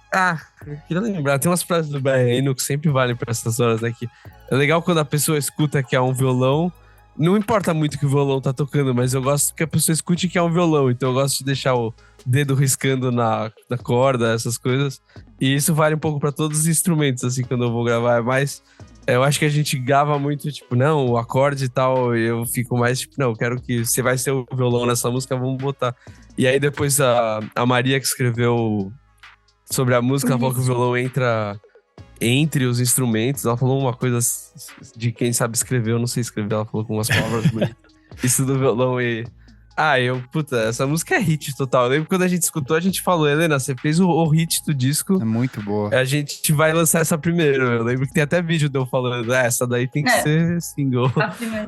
eu queria lembrar, tem umas frases do BRN que sempre valem pra essas horas, né, que é legal quando a pessoa escuta que é um violão. Não importa muito que o violão tá tocando, mas eu gosto que a pessoa escute que é um violão. Então eu gosto de deixar o dedo riscando na corda, essas coisas. E isso vale um pouco pra todos os instrumentos, assim, quando eu vou gravar. É mais eu acho que a gente gava muito, tipo, não, o acorde e tal, e eu fico mais, tipo, não, eu quero que você vai ser o violão nessa música, vamos botar. E aí depois a Maria que escreveu sobre a música, ela falou que o violão entra entre os instrumentos, ela falou uma coisa de quem sabe escrever, eu não sei escrever, ela falou com umas palavras bonitas. Isso do violão e... puta, essa música é hit total. Eu lembro quando a gente escutou, a gente falou, Helena, você fez o hit do disco. É muito boa. A gente vai lançar essa primeiro. Eu lembro que tem até vídeo de eu falando, essa daí tem que ser single. A primeira.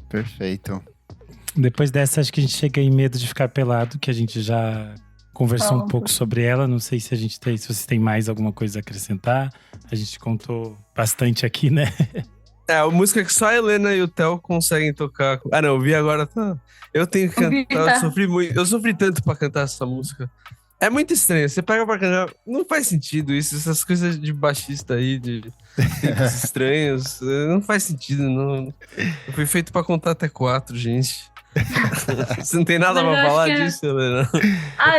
Perfeito. Depois dessa, acho que a gente chega em Medo de Ficar Pelado, que a gente já conversou um pouco sobre ela. Não sei se se vocês têm mais alguma coisa a acrescentar. A gente contou bastante aqui, né? A música que só a Helena e o Theo conseguem tocar. Não, eu vi agora. Eu tenho que cantar. Eu sofri tanto pra cantar essa música. É muito estranho. Você pega pra cantar. Não faz sentido isso. Essas coisas de baixista aí, de tempos estranhos. Não faz sentido. Não. Eu fui feito pra contar até 4, gente. Você não tem nada pra falar disso, Helena?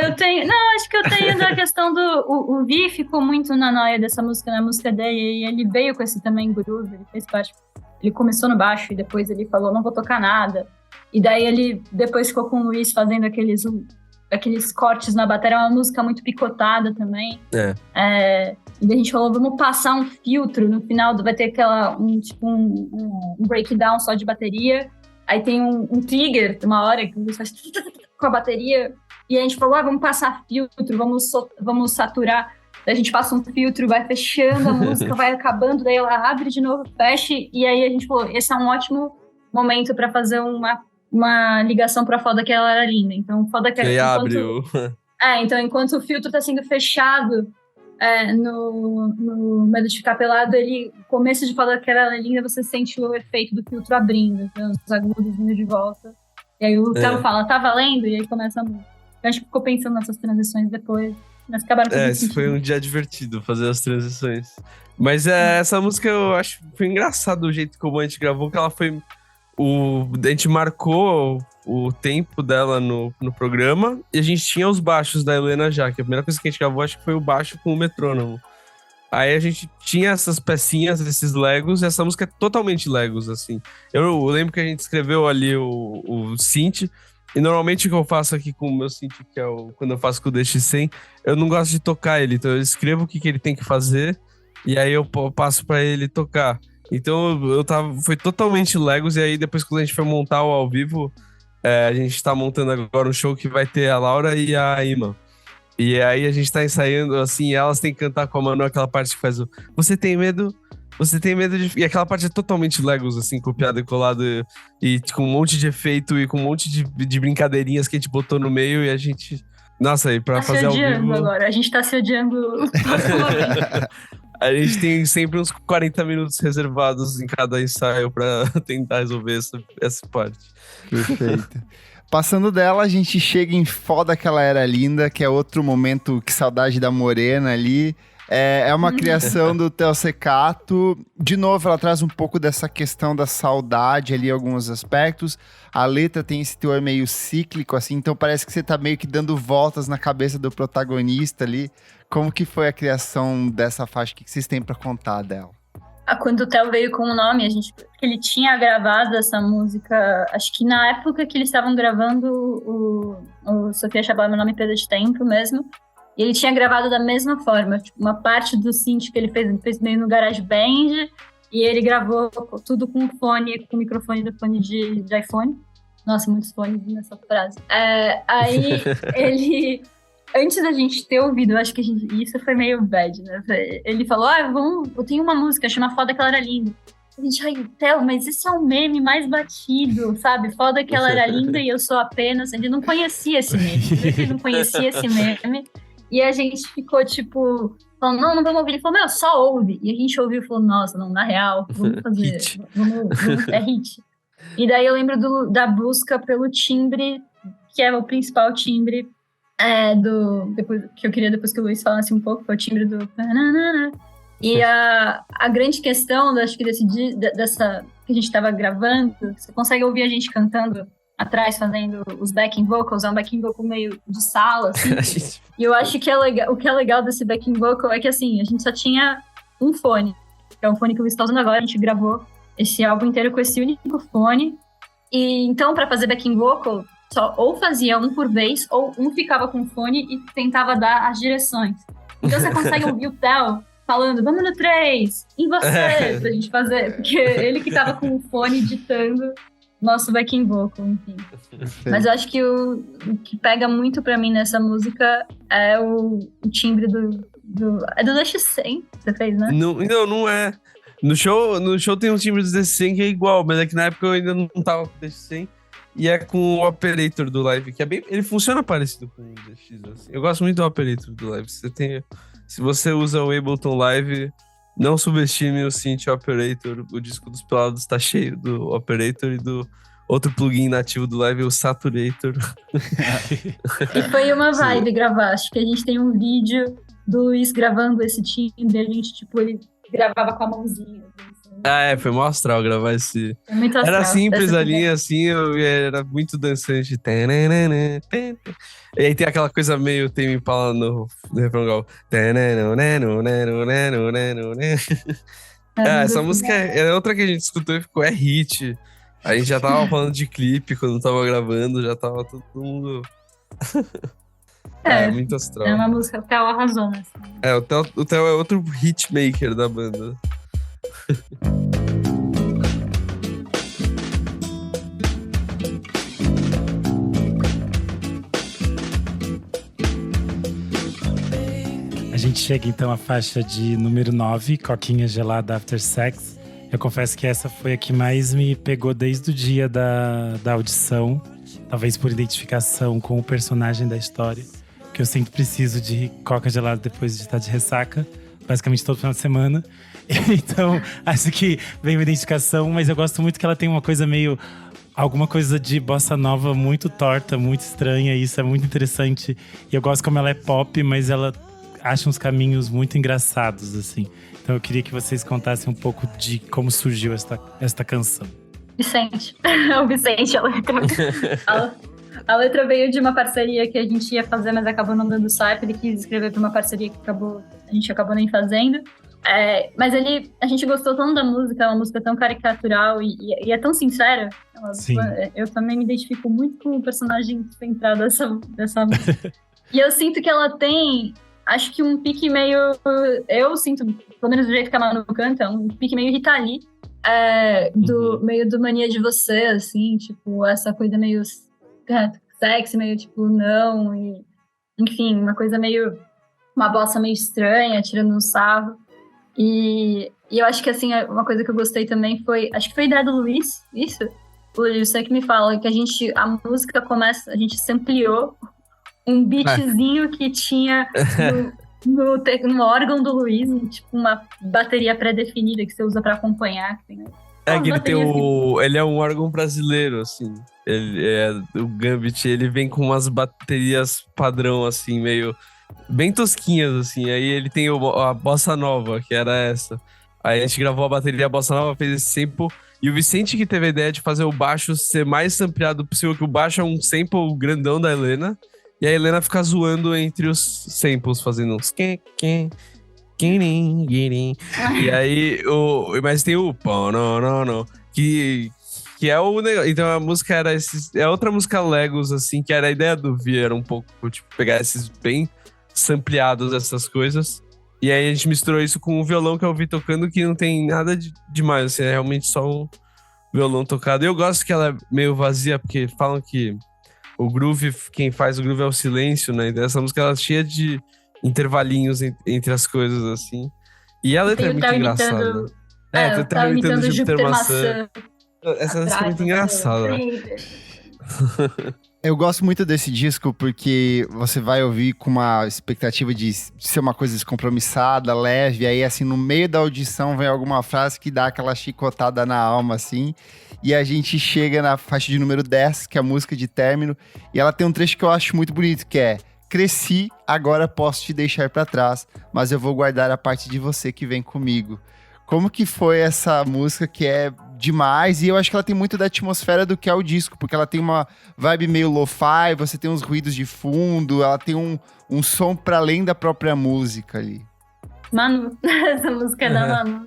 Eu tenho. Não, acho que eu tenho da questão do. O Vi ficou muito na noia dessa música, na música dele, e ele veio com esse também groove, ele fez parte. Ele começou no baixo e depois ele falou, não vou tocar nada. E daí ele depois ficou com o Luiz fazendo aqueles cortes na bateria, uma música muito picotada também. E daí a gente falou, vamos passar um filtro, no final vai ter um breakdown só de bateria. Aí tem um trigger, uma hora que você faz com a bateria. E a gente falou, vamos passar filtro, vamos saturar. Daí a gente passa um filtro, vai fechando a música, vai acabando, daí ela abre de novo, fecha. E aí a gente falou, esse é um ótimo momento para fazer uma ligação para Foda Que Ela Era Linda. Então, Foda Que Ela Era Linda. Então, enquanto o filtro tá sendo fechado no Medo de Ficar Pelado, começo de Foda Que Ela Era Linda, você sente o efeito do filtro abrindo, então, os agudos vindo de volta. E aí o Theo fala, tá valendo? E aí começa a música. A gente ficou pensando nessas transições depois. Mas acabaram com esse foi um dia divertido fazer as transições. Mas essa música eu acho que foi engraçado o jeito como a gente gravou, que ela foi. A gente marcou o tempo dela no programa e a gente tinha os baixos da Helena já, que a primeira coisa que a gente gravou acho que foi o baixo com o metrônomo. Aí a gente tinha essas pecinhas, esses Legos, e essa música é totalmente Legos, assim. Eu lembro que a gente escreveu ali o synth. E normalmente o que eu faço aqui com o meu synth, que é quando eu faço com o DX100, eu não gosto de tocar ele. Então eu escrevo o que ele tem que fazer e aí eu passo pra ele tocar. Então foi totalmente Legos. E aí depois quando a gente foi montar o ao vivo, a gente tá montando agora um show que vai ter a Laura e a Ima. E aí a gente tá ensaiando, assim, elas têm que cantar com a Manu aquela parte que faz o Você tem medo? Você tem medo de... E aquela parte é totalmente Legos, assim, copiado e colado. E com um monte de efeito e com um monte de brincadeirinhas que a gente botou no meio. E a gente... Nossa, aí pra fazer ao vivo... Tá se odiando agora. A gente tá se odiando. A gente tem sempre uns 40 minutos reservados em cada ensaio pra tentar resolver essa parte. Perfeito. Passando dela, a gente chega em Foda Que Ela Era Linda, que é outro momento, Que Saudade da Morena ali. É uma criação do Theo Secato. De novo, ela traz um pouco dessa questão da saudade ali em alguns aspectos. A letra tem esse teor meio cíclico, assim, então parece que você tá meio que dando voltas na cabeça do protagonista ali. Como que foi a criação dessa faixa? O que vocês têm pra contar dela? Quando o Theo veio com o nome, ele tinha gravado essa música, acho que na época que eles estavam gravando o Sofia Chabal, Meu Nome Perda de Tempo mesmo. E ele tinha gravado da mesma forma, tipo, uma parte do synth que ele fez meio no GarageBand, e ele gravou tudo com fone, com o microfone do fone de iPhone. Nossa, muitos fones nessa frase. Aí ele, antes da gente ter ouvido, eu acho que isso foi meio bad, né? Ele falou, eu tenho uma música, chama Foda Que Ela Era Linda. A gente, Theo, mas esse é o meme mais batido, sabe? Foda Que Ela Era Linda e eu sou apenas... Ele não conhecia esse meme, ele não conhecia esse meme. E a gente ficou, tipo, falando, não vamos ouvir. Ele falou, só ouve. E a gente ouviu e falou, nossa, não, na real, vamos fazer. É hit. E daí eu lembro da busca pelo timbre, que é o principal timbre que eu queria depois que o Luiz falasse um pouco, foi o timbre do... E a grande questão, acho que dessa que a gente estava gravando, você consegue ouvir a gente cantando atrás, fazendo os backing vocals, é um backing vocal meio de sala, assim. E eu acho que o que é legal desse backing vocal é que, assim, a gente só tinha um fone. que é o fone que o Luiz tá usando agora. A gente gravou esse álbum inteiro com esse único fone. E então, para fazer backing vocal, só ou fazia um por vez, ou um ficava com o fone e tentava dar as direções. Então você consegue ouvir o Theo falando, vamos no 3, em você, pra gente fazer. Porque ele que tava com o fone ditando nosso backing vocal, enfim. Mas eu acho que o que pega muito pra mim nessa música é o timbre é do Lush 100 que você fez, né? Não é. No show tem um timbre do DC100 que é igual, mas é que na época eu ainda não tava com o DC100. E é com o Operator do Live, que é bem... Ele funciona parecido com o DX, assim. Eu gosto muito do Operator do Live. Se você usa o Ableton Live, não subestime o Synth Operator. O disco dos Pelados tá cheio do Operator e do outro plugin nativo do Live, o Saturator. E foi uma vibe gravar. Acho que a gente tem um vídeo do Luiz gravando esse timbre. A gente, tipo, ele gravava com a mãozinha. Foi mó astral gravar esse... É muito astral, era simples a linha, assim, era muito dançante. E aí tem aquela coisa meio Tame Impala no refrão. Essa música é outra que a gente escutou e ficou, é hit. A gente já tava falando de clipe quando tava gravando, já tava todo mundo... muito astral. É uma música, o Theo arrasou, né? O Theo é outro hitmaker da banda. A gente chega então à faixa de número 9, Coquinha Gelada After Sex. Eu confesso que essa foi a que mais me pegou desde o dia da audição. Talvez por identificação com o personagem da história. Que eu sempre preciso de coca gelada depois de estar de ressaca. Basicamente todo final de semana. Então, acho que vem uma identificação. Mas eu gosto muito que ela tem uma coisa meio... Alguma coisa de bossa nova muito torta, muito estranha. E isso é muito interessante. E eu gosto como ela é pop, mas ela acha uns caminhos muito engraçados, assim. Então eu queria que vocês contassem um pouco de como surgiu esta canção. Gente. O Vicente, a letra. A letra veio de uma parceria que a gente ia fazer, mas acabou não dando certo. Ele quis escrever para uma parceria que a gente acabou nem fazendo. Mas a gente gostou tanto da música, é uma música tão caricatural e é tão sincera. Eu também me identifico muito com o personagem central dessa música. E eu sinto que ela tem, acho que um pique meio... Eu sinto, pelo menos do jeito que a Manu canta, um pique meio Rita Lee. Meio do Mania de Você, assim, tipo, essa coisa meio sexy, meio tipo, não, e, enfim, uma coisa meio, uma bossa meio estranha, tirando um sarro, e eu acho que, assim, uma coisa que eu gostei também foi, acho que foi a ideia do Luiz, isso, Luiz, você que me fala, que a música começa, a gente sampleou um beatzinho que tinha no órgão do Luiz, tipo uma bateria pré-definida que você usa pra acompanhar. Que tem, que ele é um órgão brasileiro, assim. O Gambit, ele vem com umas baterias padrão, assim, meio... bem tosquinhas, assim. Aí ele tem a Bossa Nova, que era essa. Aí a gente gravou a bateria Bossa Nova, fez esse sample. E o Vicente que teve a ideia de fazer o baixo ser mais sampleado possível, que o baixo é um sample grandão da Helena. E a Helena fica zoando entre os samples, fazendo uns... E aí, mas tem o... Que é o negócio. Então a música era é outra música Legos, assim, que era a ideia do Vi, era um pouco, tipo, pegar esses bem sampleados, essas coisas. E aí a gente misturou isso com o violão que eu vi tocando, que não tem nada demais, assim, é realmente só um violão tocado. Eu gosto que ela é meio vazia, porque falam que o groove, quem faz o groove é o silêncio, né? Então essa música ela é cheia de intervalinhos entre as coisas, assim. E a letra é muito engraçada. Eu tava imitando Júpiter Maçã. Essa música é muito engraçada. Eu gosto muito desse disco porque você vai ouvir com uma expectativa de ser uma coisa descompromissada, leve, aí assim, no meio da audição vem alguma frase que dá aquela chicotada na alma, assim, e a gente chega na faixa de número 10, que é a música de término, e ela tem um trecho que eu acho muito bonito, que é: cresci, agora posso te deixar pra trás, mas eu vou guardar a parte de você que vem comigo. Como que foi essa música que é demais? E eu acho que ela tem muito da atmosfera do que é o disco, porque ela tem uma vibe meio lo-fi, você tem uns ruídos de fundo, ela tem um som para além da própria música ali. Manu, essa música é da Manu.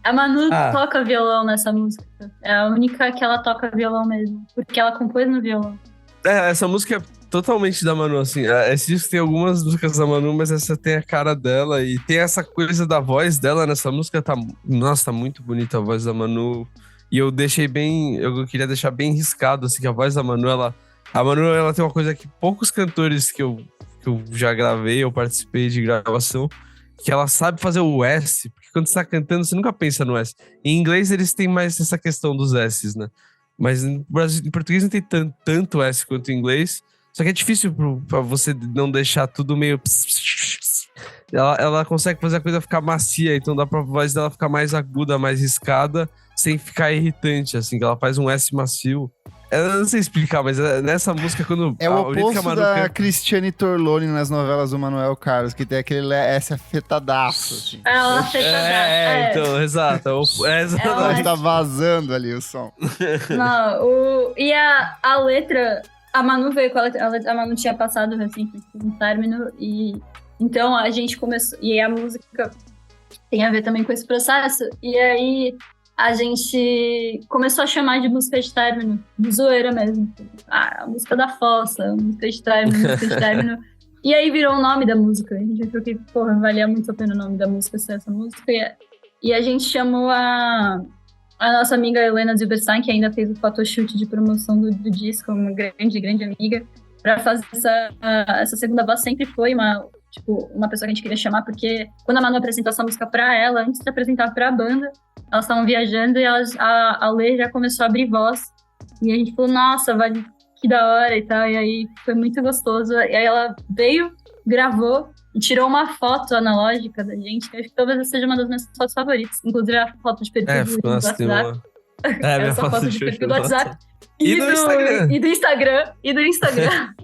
A Manu toca violão nessa música. É a única que ela toca violão mesmo. Porque ela compôs no violão. Essa música é totalmente da Manu, assim. Esse disco tem algumas músicas da Manu, mas essa tem a cara dela. E tem essa coisa da voz dela nessa música. Nossa, tá muito bonita a voz da Manu. E eu queria deixar bem riscado, assim, que a voz da Manu, a Manu, ela tem uma coisa que poucos cantores que eu já gravei, eu participei de gravação, que ela sabe fazer o S, porque quando você tá cantando, você nunca pensa no S. Em inglês, eles têm mais essa questão dos S's, né? Mas em português não tem tanto S quanto em inglês, só que é difícil pra você não deixar tudo meio... Ela consegue fazer a coisa ficar macia, então dá pra voz dela ficar mais aguda, mais riscada, sem ficar irritante, assim, que ela faz um S macio. Eu não sei explicar, mas nessa música, quando... É o oposto da Cristiane Torlone nas novelas do Manuel Carlos, que tem aquele S afetadaço. Assim. Ela afetadaço. Então, exato. Ela tá vazando ali o som. Não, e a letra... A Manu veio com a letra, a Manu tinha passado recentemente um término, e então a gente começou... E a música tem a ver também com esse processo, e aí... A gente começou a chamar de música de término, de zoeira mesmo. A música da fossa, a música de término, E aí virou o nome da música. A gente achou que, valia muito a pena o nome da música ser essa música. E a gente chamou a nossa amiga Helena Zilberstein, que ainda fez o photoshoot de promoção do disco, uma grande amiga, para fazer essa segunda voz. Sempre foi uma pessoa que a gente queria chamar, porque quando a Manu apresentou essa música pra ela, antes de apresentar pra banda, elas estavam viajando e a Lê já começou a abrir voz. E a gente falou, nossa, que da hora e tal. E aí foi muito gostoso. E aí ela veio, gravou e tirou uma foto analógica da gente. Eu acho que talvez essa seja uma das minhas fotos favoritas. Inclusive a foto de perfil do WhatsApp. Minha foto de perfil do WhatsApp. E do Instagram. E do Instagram.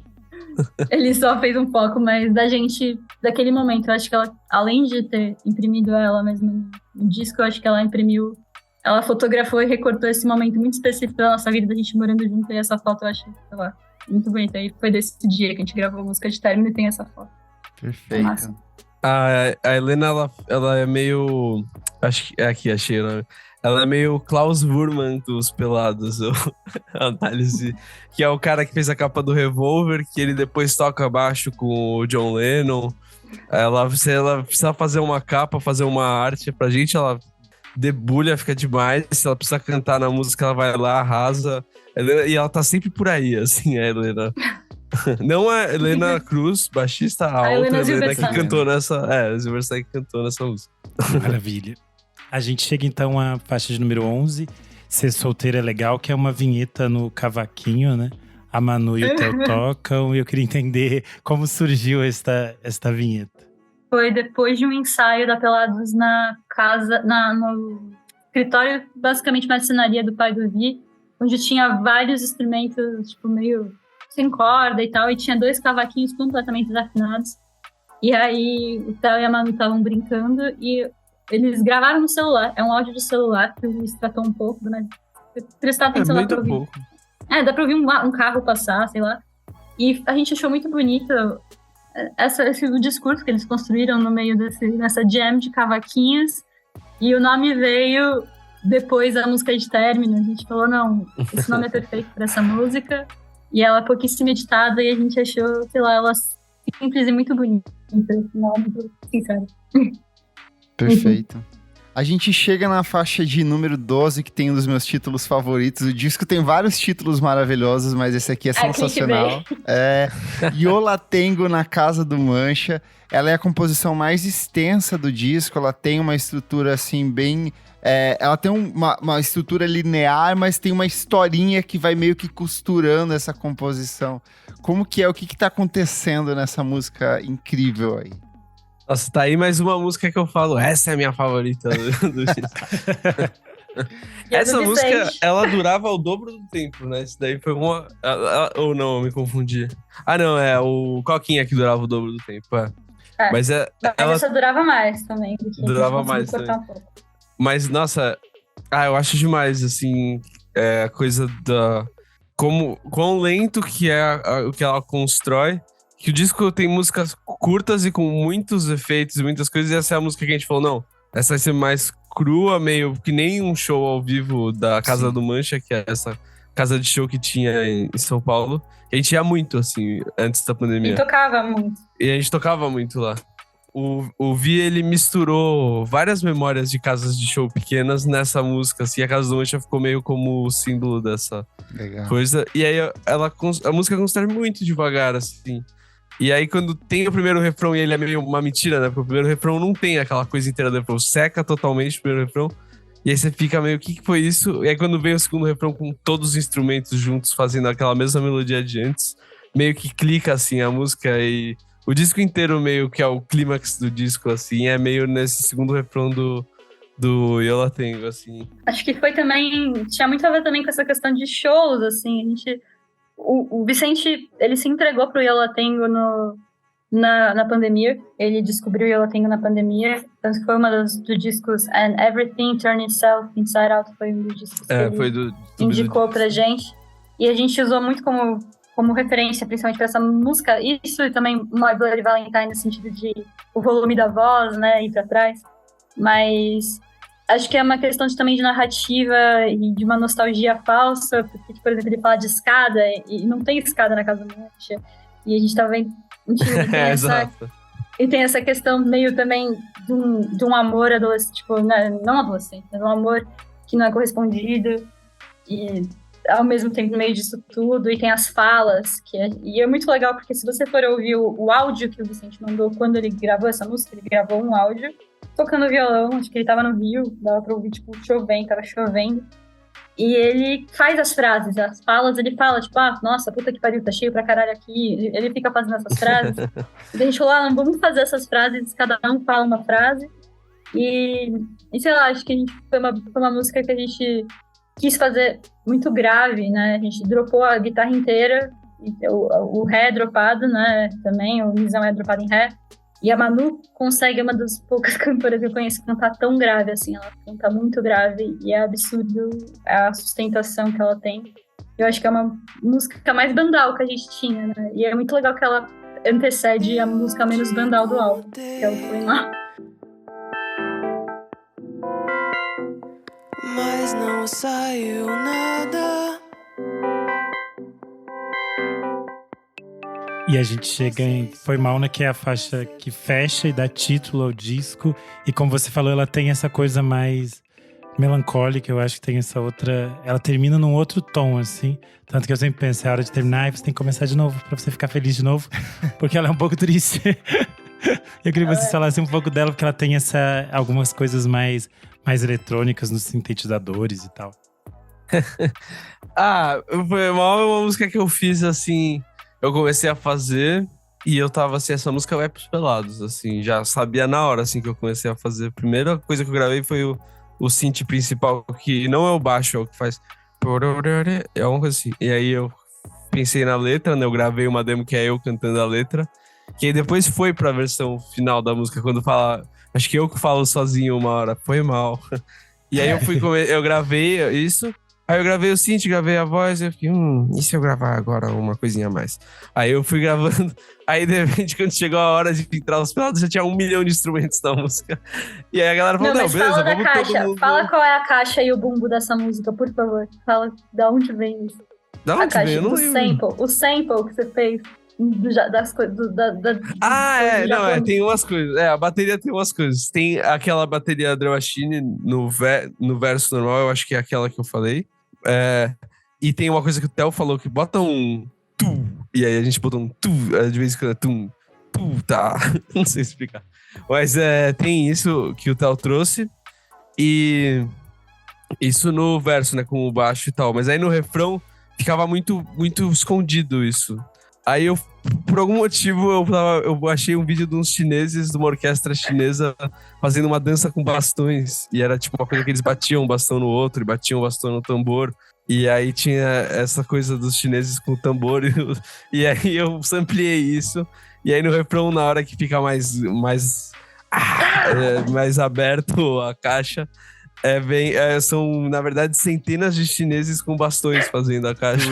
Ele só fez um foco, mas da gente, daquele momento, eu acho que ela, além de ter imprimido ela mesma no disco, eu acho que ela fotografou e recortou esse momento muito específico da nossa vida, da gente morando junto, e essa foto eu acho, muito bonita. E foi desse dia que a gente gravou a música de término e tem essa foto. Perfeito. A Helena, ela é meio... Acho que é aqui, achei o nome. Ela é meio Klaus Wurman dos Pelados, a análise. Que é o cara que fez a capa do Revolver, que ele depois toca baixo com o John Lennon. Se ela precisa fazer uma capa, fazer uma arte pra gente, ela debulha, fica demais. Se ela precisa cantar na música, ela vai lá, arrasa. E ela tá sempre por aí, assim, a Helena. Não a Helena Cruz, baixista, a outra Helena que cantou nessa... Zilberstein que cantou nessa música. Maravilha. A gente chega então à faixa de número 11, Ser Solteira é Legal, que é uma vinheta no cavaquinho, né? A Manu e o Theo tocam, e eu queria entender como surgiu esta vinheta. Foi depois de um ensaio da Pelados na casa, no escritório, basicamente marcenaria do pai do Vi, onde tinha vários instrumentos, meio sem corda e tal, e tinha 2 cavaquinhos completamente desafinados. E aí o Theo e a Manu estavam brincando, e eles gravaram no celular. É um áudio de celular que o Luiz tratou um pouco, mas prestar atenção lá pra ouvir. Pouco. Dá pra ouvir um carro passar, sei lá. E a gente achou muito bonito o discurso que eles construíram no meio dessa jam de cavaquinhos. E o nome veio depois da música de término. A gente falou, não, esse nome é perfeito pra essa música. E ela é pouquíssimo editada e a gente achou, sei lá, ela simples e muito bonita. Não, muito sincero. Perfeito. A gente chega na faixa de número 12, que tem um dos meus títulos favoritos. O disco tem vários títulos maravilhosos, mas esse aqui é sensacional. Yo La Tengo na Casa do Mancha. Ela é a composição mais extensa do disco. Ela tem uma estrutura assim bem... ela tem uma estrutura linear, mas tem uma historinha que vai meio que costurando essa composição. Como que é? O que tá acontecendo nessa música incrível aí? Nossa, tá aí mais uma música que eu falo, essa é a minha favorita do disco. Essa música, ela durava o dobro do tempo, né? Isso daí foi uma... ou não, eu me confundi. Não, é o Coquinha que durava o dobro do tempo, Mas essa durava mais também. Durava mais também. Mas, nossa, eu acho demais, assim, a coisa da... Quão lento que é o que ela constrói. Que o disco tem músicas curtas e com muitos efeitos e muitas coisas, e essa é a música que a gente falou, não, essa vai ser mais crua, meio que nem um show ao vivo da Casa do Mancha, que é essa casa de show que tinha em São Paulo. A gente ia muito, assim, antes da pandemia. E tocava muito. E a gente tocava muito lá. O Vi, ele misturou várias memórias de casas de show pequenas nessa música, assim. A Casa do Mancha ficou meio como o símbolo dessa coisa. E aí a música constrói muito devagar, assim. E aí quando tem o primeiro refrão e ele é meio uma mentira, né? Porque o primeiro refrão não tem aquela coisa inteira do refrão. Seca totalmente o primeiro refrão. E aí você fica meio, o que foi isso? E aí quando vem o segundo refrão com todos os instrumentos juntos fazendo aquela mesma melodia de antes, meio que clica, assim, a música e... O disco inteiro meio que é o clímax do disco, assim, é meio nesse segundo refrão do Eu La Tengo, assim. Acho que foi também... Tinha muito a ver também com essa questão de shows, assim. A gente... O Vicente, ele se entregou pro Eu La Tengo na pandemia. Ele descobriu o Eu La Tengo na pandemia. Tanto que foi uma dos discos... And Everything Turned Itself Inside Out foi um dos discos que ele indicou pra gente. E a gente usou muito como referência, principalmente para essa música. Isso e também My Bloody Valentine, no sentido de o volume da voz, né, ir para trás. Mas acho que é uma questão também de narrativa e de uma nostalgia falsa, porque, por exemplo, ele fala de escada e não tem escada na Casa do Mancha. E a gente tá vendo... Exato. E tem essa questão meio também de um amor adolescente, tipo, não adolescente, mas um amor que não é correspondido. E... ao mesmo tempo no meio disso tudo, e tem as falas, e é muito legal, porque se você for ouvir o áudio que o Vicente mandou quando ele gravou essa música, ele gravou um áudio tocando violão, acho que ele tava no Rio, dava pra ouvir, tipo, tava chovendo, e ele faz as frases, as falas, ele fala, tipo, nossa, puta que pariu, tá cheio pra caralho aqui, ele fica fazendo essas frases, e a gente falou, vamos fazer essas frases, cada um fala uma frase, e sei lá, acho que foi uma música que a gente quis fazer muito grave, né? A gente dropou a guitarra inteira, o ré é dropado, né? Também, o misão é dropado em ré. E a Manu consegue, uma das poucas cantoras que eu conheço, cantar tão grave, assim. Ela canta muito grave e é absurdo a sustentação que ela tem. Eu acho que é uma música mais bandal que a gente tinha, né? E é muito legal que ela antecede a música menos bandal do álbum, que é o Foi Mal. Mas não saiu nada. E a gente chega em Foi Mal, né, que é a faixa que fecha e dá título ao disco. E como você falou, ela tem essa coisa mais melancólica, eu acho que tem essa outra... Ela termina num outro tom, assim. Tanto que eu sempre penso, é hora de terminar e você tem que começar de novo, pra você ficar feliz de novo. Porque ela é um pouco triste. Eu queria que vocês falassem um pouco dela, porque ela tem algumas coisas mais eletrônicas nos sintetizadores e tal. Foi Mal é uma música que eu fiz, assim... Eu comecei a fazer e eu tava assim, essa música vai pros pelados, assim, já sabia na hora, assim, que eu comecei a fazer. A primeira coisa que eu gravei foi o synth principal, que não é o baixo, é o que faz... É uma coisa assim. E aí eu pensei na letra, né, eu gravei uma demo que é eu cantando a letra, que aí depois foi pra versão final da música, quando fala... Acho que eu que falo sozinho uma hora, Foi Mal. E aí eu gravei isso... Aí eu gravei o synth, gravei a voz, e eu fiquei, e se eu gravar agora uma coisinha a mais? Aí eu fui gravando, aí de repente quando chegou a hora de entrar os pelados, já tinha 1 milhão de instrumentos na música. E aí a galera falou, mas beleza, fala da vamos caixa. todo mundo... Fala qual é a caixa e o bumbo dessa música, por favor. Fala da onde vem isso. Da onde a vem? Eu não lembro. O sample que você fez das coisas... tem umas coisas. A bateria tem umas coisas. Tem aquela bateria Drum Machine no verso normal, eu acho que é aquela que eu falei. E tem uma coisa que o Theo falou, que bota um tu, e aí a gente botou um tu, de vez em quando é tum, tá, não sei explicar. Mas tem isso que o Theo trouxe, e isso no verso, né, com o baixo e tal. Mas aí no refrão ficava muito, muito escondido isso. Aí eu, por algum motivo, eu achei um vídeo de uns chineses, de uma orquestra chinesa, fazendo uma dança com bastões. E era tipo uma coisa que eles batiam um bastão no outro, e batiam um bastão no tambor. E aí tinha essa coisa dos chineses com o tambor. E aí eu sampleei isso. E aí no refrão, na hora que fica mais aberto a caixa, são, na verdade, centenas de chineses com bastões fazendo a caixa.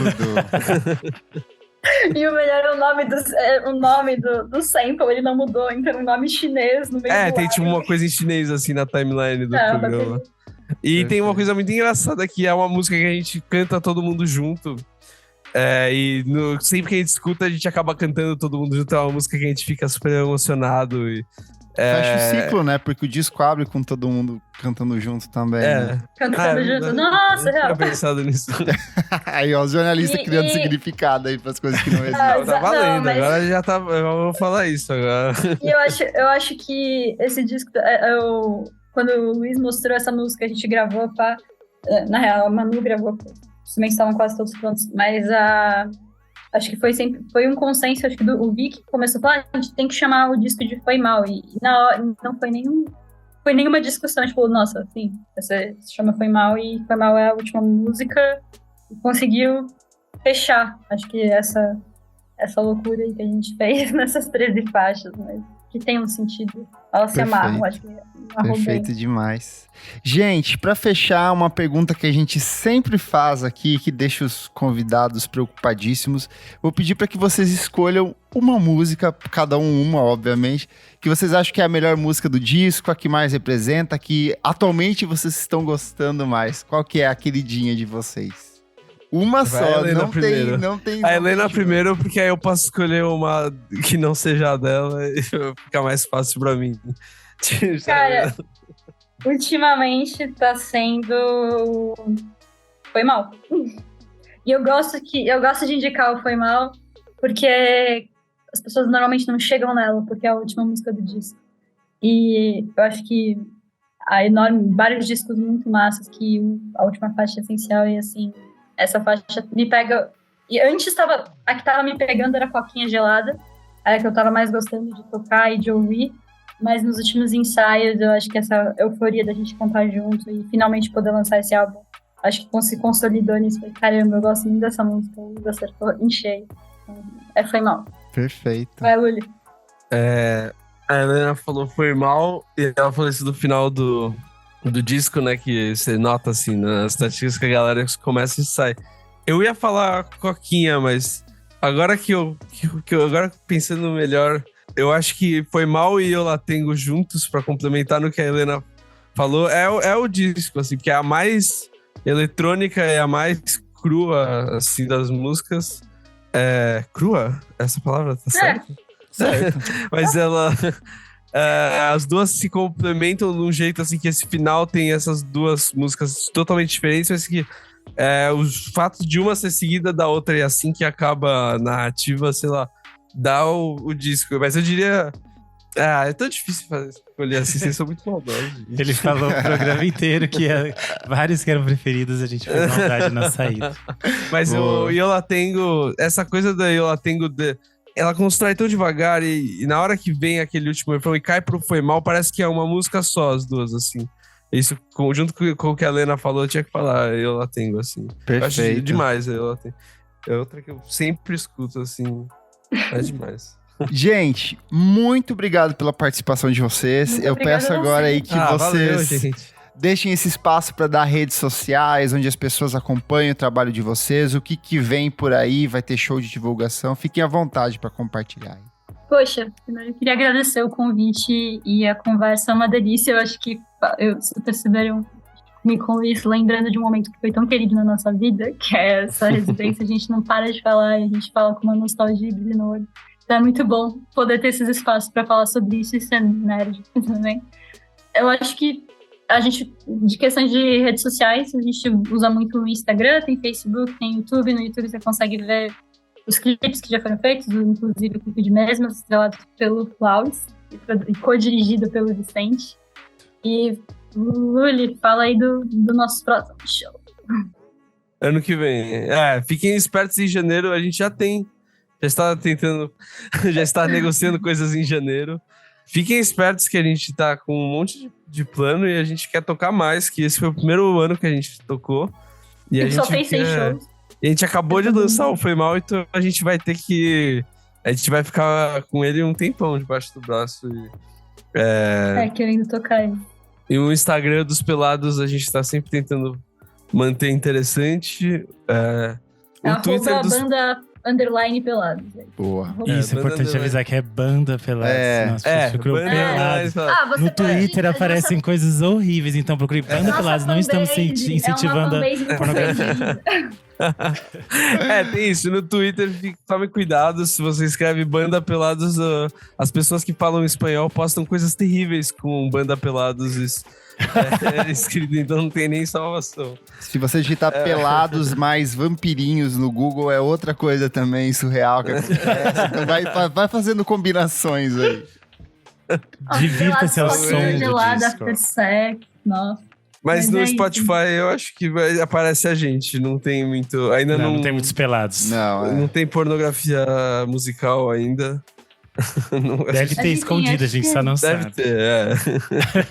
E o melhor é o nome do sample, ele não mudou, então o nome chinês no meio do tem ar. tipo uma coisa em chinês assim na timeline do programa. E tem uma coisa muito engraçada que é uma música que a gente canta todo mundo junto. Sempre que a gente escuta, a gente acaba cantando todo mundo junto. É uma música que a gente fica super emocionado. Fecha o ciclo, né? Porque o disco abre com todo mundo cantando junto também. Né? Cantando junto. Nossa, real. Eu tinha pensado nisso. Aí, ó, os jornalistas criando significado aí pras coisas que não existem. Tá valendo, mas... agora já tá. Eu vou falar isso agora. E eu acho que esse disco, quando o Luiz mostrou essa música, a gente gravou, na real, a Manu gravou, os instrumentos estavam quase todos prontos, mas acho que foi um consenso, acho que o Vic começou a falar, a gente tem que chamar o disco de Foi Mal, e na hora não foi nenhuma discussão, tipo, nossa, assim, você se chama Foi Mal, e Foi Mal é a última música, e conseguiu fechar, acho que essa loucura aí que a gente fez nessas 13 faixas, mas que tem um sentido, elas se amarram, acho que perfeito demais. Gente, para fechar, uma pergunta que a gente sempre faz aqui, que deixa os convidados preocupadíssimos. Vou pedir para que vocês escolham uma música, cada uma, obviamente, que vocês acham que é a melhor música do disco, a que mais representa, que atualmente vocês estão gostando mais. Qual que é a queridinha de vocês? Uma só, não tem. A Helena primeiro, porque aí eu posso escolher uma que não seja a dela e fica mais fácil pra mim. Cara, ultimamente tá sendo Foi Mal. E eu gosto de indicar o Foi Mal porque as pessoas normalmente não chegam nela, porque é a última música do disco. E eu acho que vários discos muito massas, que a última faixa é essencial e assim, essa faixa me pega. E antes a que tava me pegando era Coquinha Gelada, era a que eu tava mais gostando de tocar e de ouvir. Mas nos últimos ensaios, eu acho que essa euforia da gente cantar junto e finalmente poder lançar esse álbum, acho que se consolidou nisso. Caramba, eu gosto muito dessa música, o acertou em cheio. Foi Mal. Perfeito. Vai, Luli. A Helena falou Foi Mal, e ela falou isso do final do disco, né, que você nota, assim, nas estatísticas que a galera começa e sai. Eu ia falar Coquinha, mas agora agora pensando melhor, eu acho que Foi Mal e Eu Lá Tengo juntos, pra complementar no que a Helena falou, é o disco, assim, que é a mais eletrônica e a mais crua, assim, das músicas. Crua? Essa palavra tá certa? Certo. Mas as duas se complementam de um jeito, assim, que esse final tem essas duas músicas totalmente diferentes, mas que os fatos de uma ser seguida da outra e assim que acaba a narrativa, sei lá, dá o disco. Mas eu diria... é tão difícil escolher assim, vocês são muito maldosos. Gente. Ele falou o programa inteiro que vários que eram preferidos, a gente fez maldade na saída. Mas o Eu Lá Tengo, essa coisa da Eu Lá Tengo, ela constrói tão devagar e na hora que vem aquele último refrão e cai pro Foi Mal, parece que é uma música só, as duas, assim. Isso, junto com o que a Helena falou, eu tinha que falar Eu Lá Tengo, assim. Perfeito. Eu acho demais, Eu Lá Tengo. É outra que eu sempre escuto, assim. É demais. Gente, muito obrigado pela participação de vocês. Muito eu peço agora aí que vocês valeu, deixem esse espaço para dar redes sociais, onde as pessoas acompanham o trabalho de vocês, o que vem por aí, vai ter show de divulgação. Fiquem à vontade para compartilhar. Poxa, primeiro eu queria agradecer o convite e a conversa é uma delícia. Eu acho que vocês perceberam me com isso, lembrando de um momento que foi tão querido na nossa vida, que é essa residência. A gente não para de falar, a gente fala com uma nostalgia e brilho no olho. Então é muito bom poder ter esses espaços para falar sobre isso e ser nerd também. Eu acho que a gente, de questão de redes sociais, a gente usa muito o Instagram, tem Facebook, tem YouTube. No YouTube você consegue ver os clipes que já foram feitos, inclusive o clipe de Mesmas, estrelado pelo Flowers e co-dirigido pelo Vicente. E, Luli, fala aí do nosso próximo show. Ano que vem. Fiquem espertos, em janeiro a gente já está tentando, já está negociando coisas em janeiro. Fiquem espertos que a gente tá com um monte de plano e a gente quer tocar mais, que esse foi o primeiro ano que a gente tocou. E a gente só fez 6 shows. E a gente acabou de lançar o Foi Mal, então a gente vai ter que... A gente vai ficar com ele um tempão debaixo do braço. Querendo tocar aí. E o Instagram dos Pelados a gente tá sempre tentando manter interessante. O Twitter banda underline pelados. Boa. Isso, é banda importante underline. avisar que é banda Pelados. Nossa, procurou banda Pelados. Ah, você No Twitter pode- aparecem coisas horríveis, então procure Banda Nossa Pelados. Não estamos fanbase incentivando é uma a pornografia. fanbase Tem isso. No Twitter, tome cuidado. Se você escreve Banda Pelados, as pessoas que falam espanhol postam coisas terríveis com Banda Pelados escrito, então não tem nem salvação. Se você digitar pelados mais vampirinhos no Google, é outra coisa também surreal que acontece. Então vai fazendo combinações aí. Divirta-se ao Pelados, som do gelado, disco. after sex, nossa. Mas Mas no é isso. Spotify eu acho que aparece a gente. Não tem muito. Ainda Não, não, não tem muitos pelados. Não, não tem pornografia musical ainda. Não- Deve ter Enfim, escondido, a acho gente que só não Deve sabe. ter.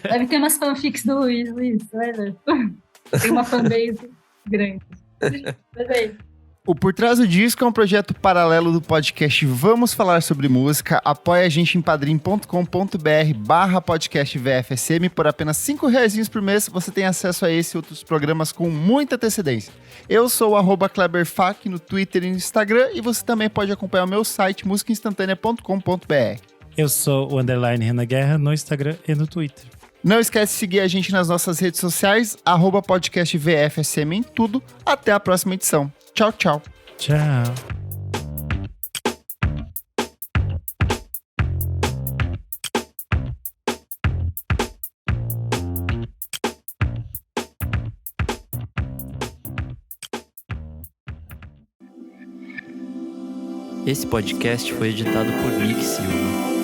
Deve ter umas fanfics do Luiz, você vai ver. Tem uma fanbase grande. Mas é isso. O Por Trás do Disco é um projeto paralelo do podcast Vamos Falar Sobre Música. Apoie a gente em padrim.com.br/podcast VFSM. Por apenas R$5 por mês, você tem acesso a esse e outros programas com muita antecedência. Eu sou o @KleberFac no Twitter e no Instagram, e você também pode acompanhar o meu site musicainstantanea.com.br. Eu sou o Renan Guerra no Instagram e no Twitter. Não esquece de seguir a gente nas nossas redes sociais, @podcast VFSM em tudo. Até a próxima edição. Tchau, tchau. Tchau. Esse podcast foi editado por Nick Silva.